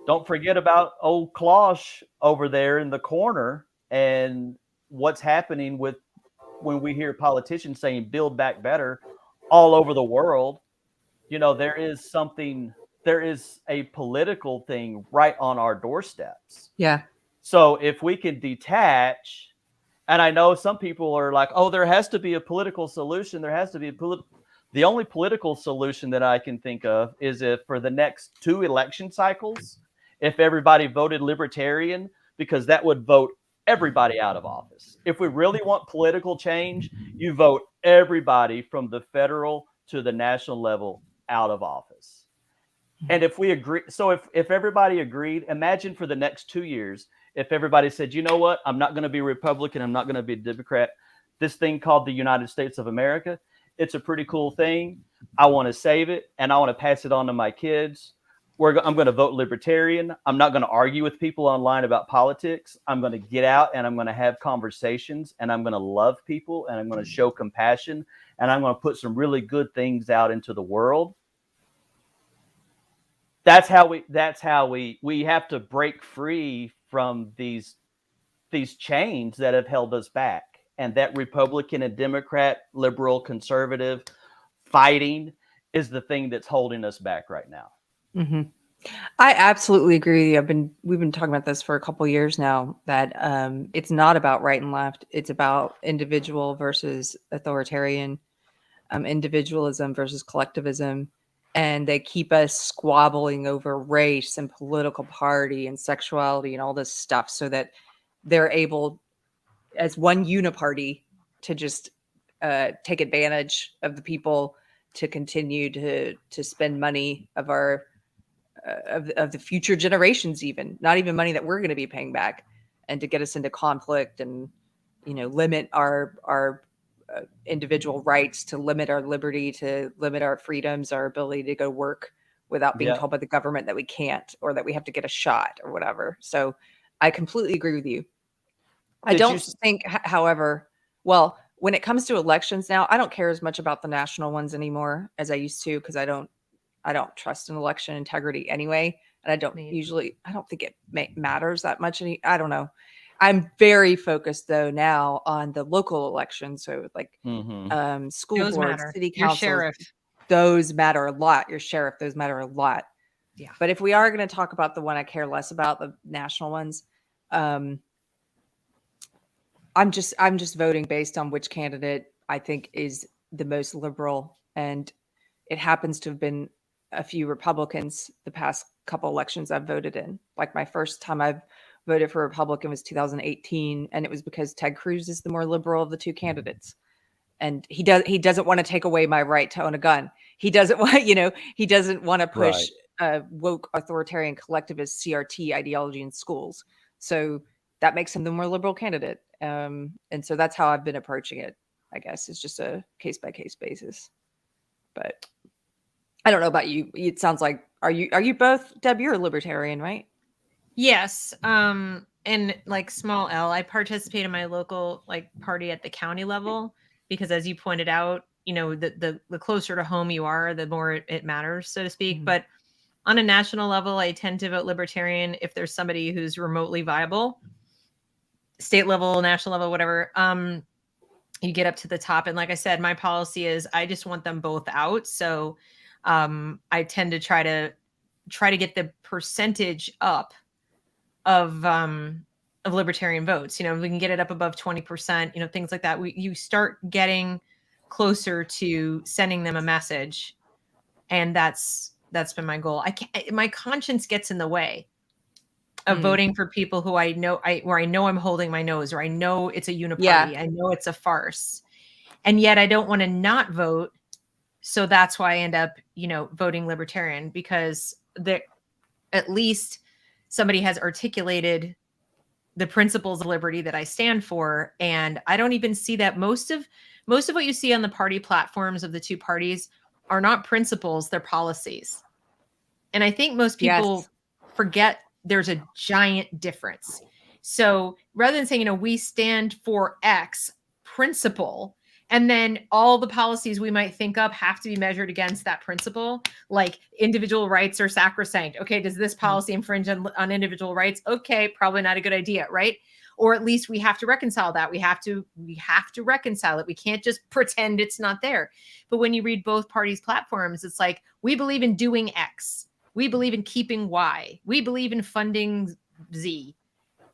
don't forget about old Klosh over there in the corner, and what's happening with when we hear politicians saying build back better all over the world. There is a political thing right on our doorsteps. Yeah. So if we can detach, and I know some people are like, oh, there has to be a political solution. There has to be the only political solution that I can think of is if for the next 2 election cycles, if everybody voted libertarian, because that would vote everybody out of office. If we really want political change, you vote everybody from the federal to the national level out of office. And if we agree, so if everybody agreed, imagine for the next 2 years, if everybody said, you know what, I'm not going to be Republican, I'm not going to be a Democrat. This thing called the United States of America, it's a pretty cool thing. I want to save it, and I want to pass it on to my kids. I'm going to vote libertarian. I'm not going to argue with people online about politics. I'm going to get out and I'm going to have conversations, and I'm going to love people, and I'm going to show compassion, and I'm going to put some really good things out into the world. That's how we have to break free from these chains that have held us back. And that Republican and Democrat, liberal, conservative fighting is the thing that's holding us back right now. Mm-hmm. I absolutely agree with you. We've been talking about this for a couple of years now, that it's not about right and left. It's about individual versus authoritarian, individualism versus collectivism. And they keep us squabbling over race and political party and sexuality and all this stuff, so that they're able, as one uniparty, to just take advantage of the people, to continue to spend money of our of the future generations, even not even money that we're going to be paying back, and to get us into conflict and, limit our individual rights, to limit our liberty, to limit our freedoms, our ability to go work without being told by the government that we can't, or that we have to get a shot or whatever. So I completely agree with you. I don't think, however, well, when it comes to elections now, I don't care as much about the national ones anymore as I used to, because I don't trust in election integrity anyway. And I don't think it matters that much. I don't know. I'm very focused though now on the local elections. So like school Those boards, matter. city Your councils, sheriff. those matter a lot. Your sheriff, those matter a lot. Yeah. But if we are going to talk about the one I care less about, the national ones, I'm just voting based on which candidate I think is the most liberal. And it happens to have been a few Republicans the past couple elections I've voted in. Like my first time I've voted for Republican was 2018. And it was because Ted Cruz is the more liberal of the two candidates. And he doesn't want to take away my right to own a gun. He doesn't want, he doesn't want to push woke authoritarian collectivist CRT ideology in schools. So that makes him the more liberal candidate. And so that's how I've been approaching it, I guess. It's just a case by case basis. But I don't know about you. It sounds like, are you both, Deb? You're a libertarian, right? Yes. And like small L, I participate in my local party at the county level, because as you pointed out, the closer to home you are, the more it matters, so to speak. Mm-hmm. But on a national level, I tend to vote libertarian if there's somebody who's remotely viable. State level, national level, whatever. You get up to the top. And like I said, my policy is I just want them both out. So I tend to try to get the percentage up of libertarian votes. We can get it up above 20%, things like that. You start getting closer to sending them a message. And that's been my goal. My conscience gets in the way of voting for people who where I know I'm holding my nose, or I know it's a uniparty. Yeah. I know it's a farce. And yet I don't want to not vote. So that's why I end up, voting libertarian, because at least somebody has articulated the principles of liberty that I stand for. And I don't even see that most of what you see on the party platforms of the two parties are not principles, they're policies. And I think most people forget there's a giant difference. So rather than saying, we stand for X principle, and then all the policies we might think up have to be measured against that principle, like individual rights are sacrosanct. Okay, does this policy infringe on individual rights? Okay, probably not a good idea, right? Or at least we have to reconcile that. We have to reconcile it. We can't just pretend it's not there. But when you read both parties' platforms, it's like, we believe in doing X. We believe in keeping Y. We believe in funding Z.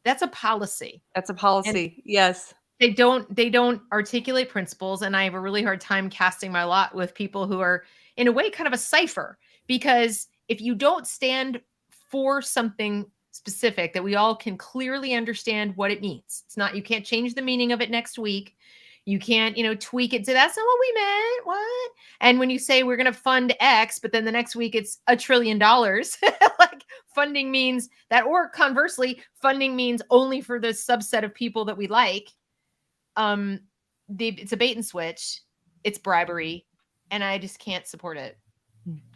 That's a policy. That's a policy. And yes. They don't articulate principles. And I have a really hard time casting my lot with people who are in a way kind of a cipher, because if you don't stand for something specific that we all can clearly understand what it means, it's not, you can't change the meaning of it next week. You can't, tweak it. So that's not what we meant. What? And when you say we're going to fund X, but then the next week it's $1 trillion, like funding means that, or conversely, funding means only for the subset of people that we like. It's a bait and switch. It's bribery. And I just can't support it.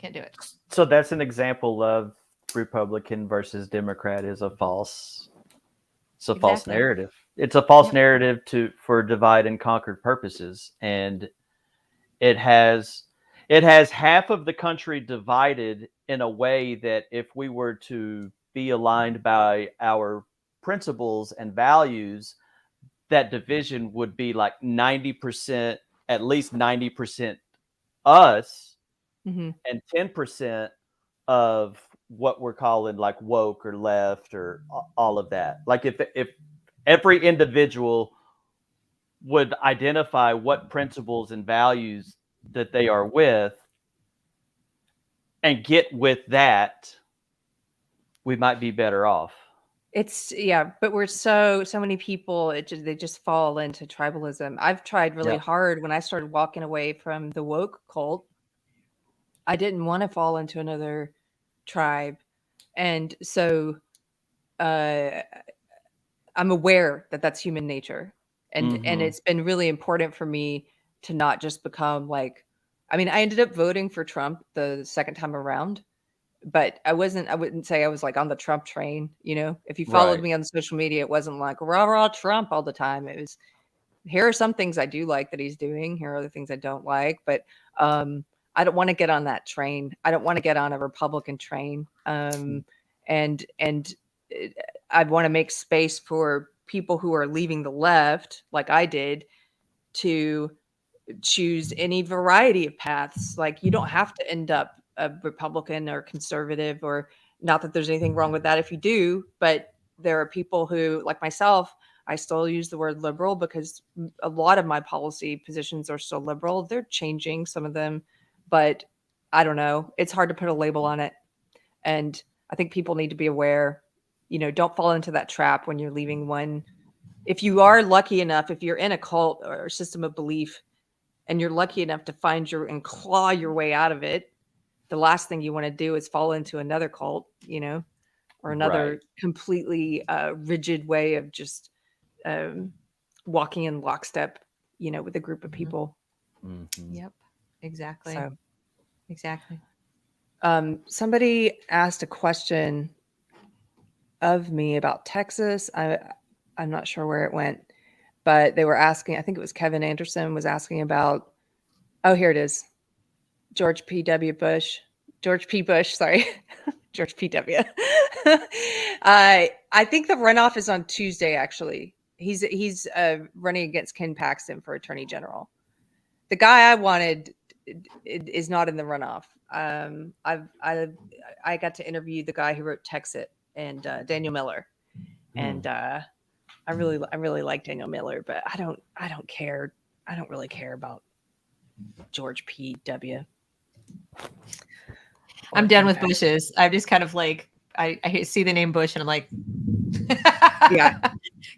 Can't do it. So that's an example of Republican versus Democrat is a false. It's a false Exactly. narrative. It's a false Yep. narrative for divide and conquer purposes, and it has half of the country divided in a way that if we were to be aligned by our principles and values, that division would be like 90%, at least 90% us, Mm-hmm. and 10% of what we're calling like woke or left or all of that. Like if every individual would identify what principles and values that they are with and get with that, we might be better off. It's but we're so many people, they just fall into tribalism. I've tried really hard when I started walking away from the woke cult. I didn't want to fall into another tribe. And so I'm aware that that's human nature. And it's been really important for me to not just become like, I mean, I ended up voting for Trump the second time around, but I wouldn't say I was like on the Trump train, you know. If you followed me on social media, it wasn't like rah rah Trump all the time. It was, here are some things I do like that he's doing, here are other things I don't like, but I don't want to get on that train. I don't want to get on a Republican train. And I want to make space for people who are leaving the left, like I did, to choose any variety of paths. Like, you don't have to end up a Republican or conservative, or not that there's anything wrong with that if you do, but there are people who, like myself, I still use the word liberal because a lot of my policy positions are still liberal. They're changing, some of them, but I don't know. It's hard to put a label on it. And I think people need to be aware, you know, don't fall into that trap when you're leaving one. If you are lucky enough, if you're in a cult or a system of belief and you're lucky enough to find and claw your way out of it, the last thing you want to do is fall into another cult, you know, or another completely rigid way of just walking in lockstep, you know, with a group of people. Yep, exactly. So, exactly. Somebody asked a question of me about Texas. I'm not sure where it went, but they were asking, I think it was Kevin Anderson was asking about, oh, here it is. George P. Bush, sorry. George P.W. I think the runoff is on Tuesday, actually. He's running against Ken Paxton for Attorney General. The guy I wanted is not in the runoff. I got to interview the guy who wrote Texit and Daniel Miller, and I really like Daniel Miller, but I don't care. I don't really care about George P.W. I'm done with Bushes. I'm just kind of like, I see the name Bush and I'm like,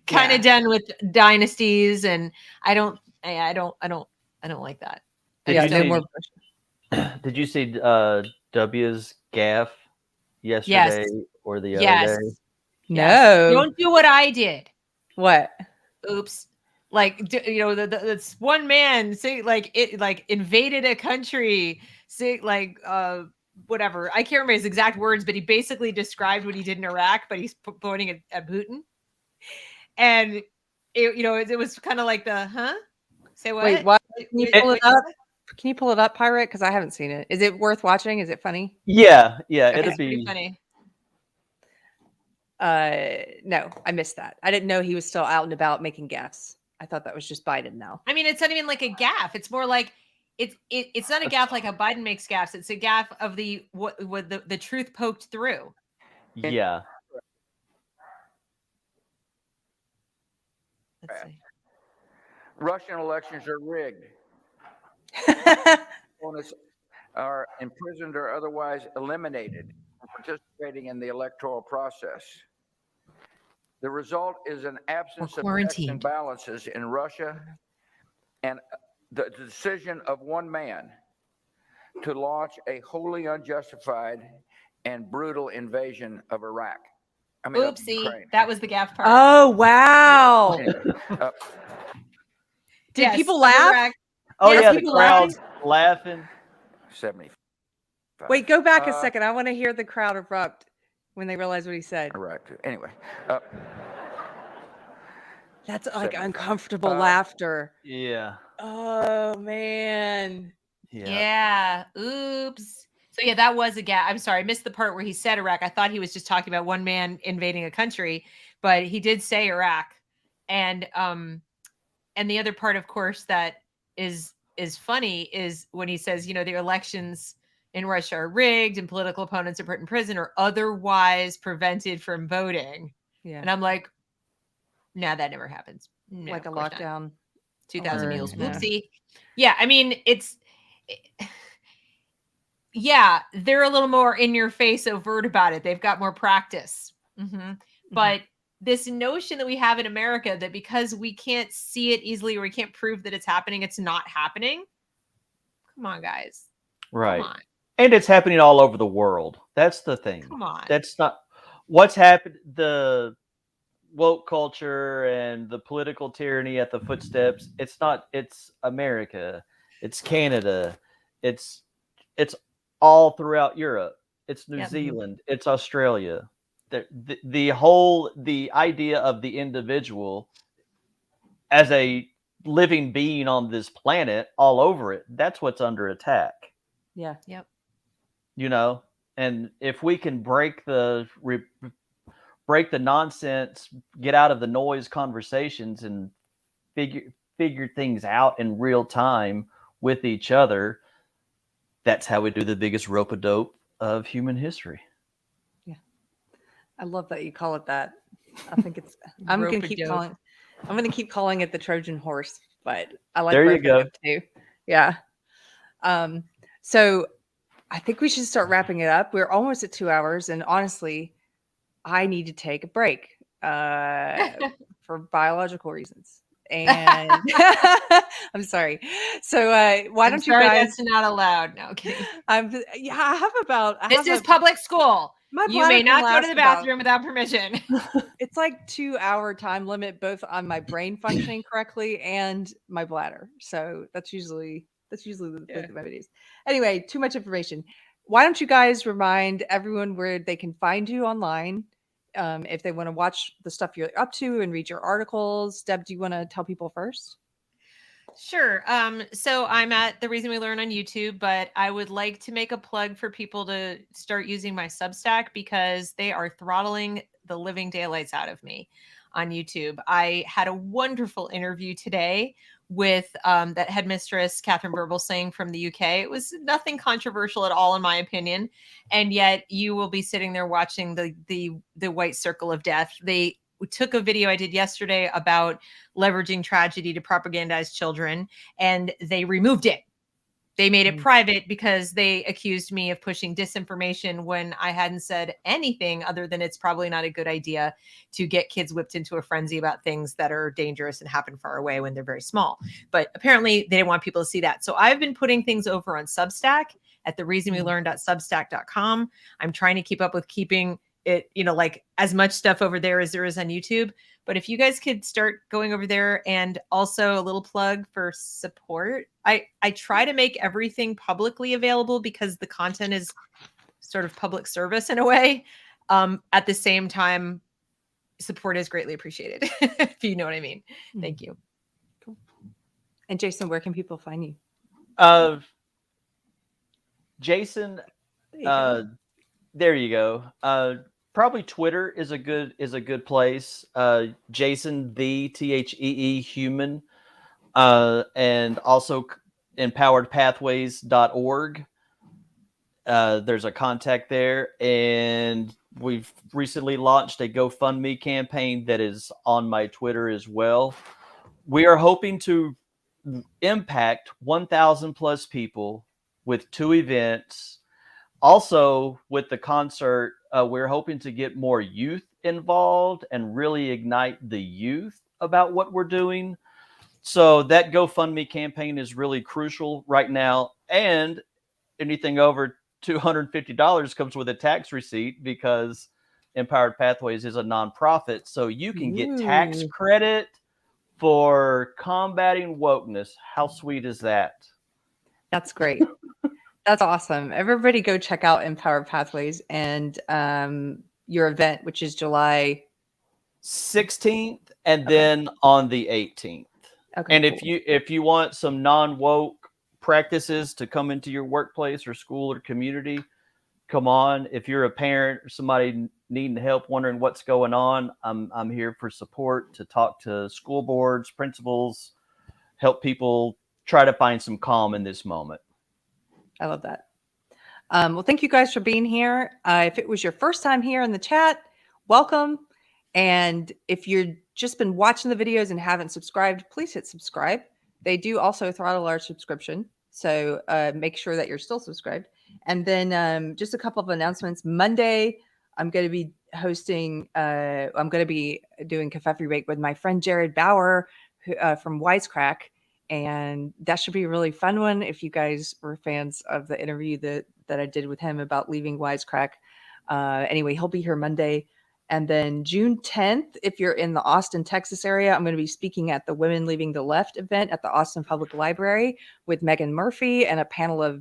kind of done with dynasties, and I don't like that. Did you see W's gaffe yesterday or the other day? No. Don't do what I did. What? Oops. Like, you know, this one man say like it like invaded a country, say like whatever. I can't remember his exact words, but he basically described what he did in Iraq, but he's pointing at Putin. And it was kind of like say what? Wait, what? Can you pull it up? Can you pull it up, Pirate? Because I haven't seen it. Is it worth watching? Is it funny? Yeah, Okay, it'll be funny. No, I missed that. I didn't know he was still out and about making gaffes. I thought that was just Biden now. I mean, it's not even like a gaffe. It's more like it's not a gaffe like how Biden makes gaffes. It's a gaffe of the truth poked through. Yeah. Let's see. Russian elections are rigged. Opponents are imprisoned or otherwise eliminated from participating in the electoral process. The result is an absence of checks and balances in Russia, and the decision of one man to launch a wholly unjustified and brutal invasion of Iraq. Oopsie, that was the gaffe part. Oh, wow. Did people laugh? Oh, yeah, the crowd's laughing. 70. Wait, go back a second. I want to hear the crowd erupt when they realize what he said. Correct. Anyway. That's like uncomfortable laughter. Yeah. Oh, man. Yeah. Oops. So yeah, that was a gap. I'm sorry, I missed the part where he said Iraq. I thought he was just talking about one man invading a country, but he did say Iraq. And the other part, of course, that is funny is when he says, you know, the elections in Russia are rigged and political opponents are put in prison or otherwise prevented from voting. Yeah. And I'm like, no, that never happens. No, Like a of course lockdown. not. 2,000 or- mules. yeah. Whoopsie. Yeah, I mean, yeah, they're a little more in your face overt about it. They've got more practice. But this notion that we have in America that because we can't see it easily or we can't prove that it's happening, it's not happening. Come on, guys. Right. Come on. And it's happening all over the world. That's the thing. Come on. That's not what's happened. The woke culture and the political tyranny at the footsteps. It's not. It's America. It's Canada. It's all throughout Europe. It's New Zealand. It's Australia. The idea of the individual as a living being on this planet all over it. That's what's under attack. Yeah. Yep. You know, and if we can break the nonsense, get out of the noise conversations and figure things out in real time with each other, that's how we do the biggest rope-a-dope of human history. Yeah. I love that you call it that. I think it's I'm going to keep calling it the Trojan horse, but I like there you go too. Yeah. So I think we should start wrapping it up. We're almost at 2 hours, and honestly, I need to take a break for biological reasons. And I'm sorry. So why don't you guys? That's not allowed. No, kidding. I have about. This is public school. You may not go to the bathroom without permission. It's like 2 hour time limit, both on my brain functioning correctly and my bladder. So that's usually the remedies. Anyway, too much information. Why don't you guys remind everyone where they can find you online if they want to watch the stuff you're up to and read your articles? Deb, do you want to tell people first? Sure. So I'm at The Reason We Learn on YouTube, but I would like to make a plug for people to start using my Substack because they are throttling the living daylights out of me on YouTube. I had a wonderful interview today with that headmistress, Catherine Burblesing from the UK. It was nothing controversial at all, in my opinion. And yet you will be sitting there watching the white circle of death. They took a video I did yesterday about leveraging tragedy to propagandize children, and they removed it. They made it private because they accused me of pushing disinformation when I hadn't said anything other than it's probably not a good idea to get kids whipped into a frenzy about things that are dangerous and happen far away when they're very small. But apparently they didn't want people to see that. So I've been putting things over on Substack at thereasonwelearn.substack.com. I'm trying to keep up with keeping it, like as much stuff over there as there is on YouTube. But if you guys could start going over there, and also a little plug for support. I try to make everything publicly available because the content is sort of public service in a way. At the same time, support is greatly appreciated, if you know what I mean. Thank you. Cool. And Jason, where can people find you? Jason, there you go. Probably Twitter is a good place. Jason the THEE human, and also empoweredpathways.org. There's a contact there, and we've recently launched a GoFundMe campaign that is on my Twitter as well. We are hoping to impact 1,000 plus people with 2 events. Also, with the concert, we're hoping to get more youth involved and really ignite the youth about what we're doing. So that GoFundMe campaign is really crucial right now. And anything over $250 comes with a tax receipt because Empowered Pathways is a nonprofit. So you can get tax credit for combating wokeness. How sweet is that? That's great. That's awesome. Everybody go check out Empower Pathways and your event, which is July 16th and then on the 18th. Okay, And cool. if you want some non-woke practices to come into your workplace or school or community, come on. If you're a parent or somebody needing help, wondering what's going on, I'm here for support, to talk to school boards, principals, help people try to find some calm in this moment. I love that. Well, thank you guys for being here. If it was your first time here in the chat, welcome. And if you've just been watching the videos and haven't subscribed, please hit subscribe. They do also throttle our subscription, so make sure that you're still subscribed. And then just a couple of announcements. Monday, I'm going to be hosting, I'm going to be doing Kerfefe Break with my friend Jared Bauer from Wisecrack. And that should be a really fun one if you guys were fans of the interview that I did with him about leaving Wisecrack. Anyway, he'll be here Monday. And then June 10th, if you're in the Austin, Texas area, I'm going to be speaking at the Women Leaving the Left event at the Austin Public Library with Megan Murphy and a panel of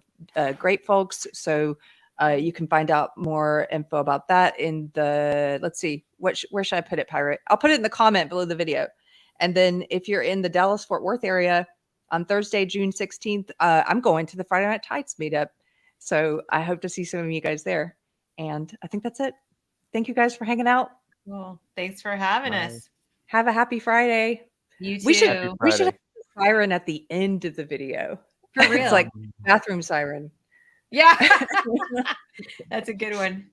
great folks. So you can find out more info about that in the, let's see, where should I put it, Pirate? I'll put it in the comment below the video. And then if you're in the Dallas-Fort Worth area, on Thursday, June 16th, I'm going to the Friday Night Tights meetup. So I hope to see some of you guys there. And I think that's it. Thank you guys for hanging out. Well, thanks for having us. Have a happy Friday. You too. We should have a siren at the end of the video. For real. It's like bathroom siren. Yeah. That's a good one.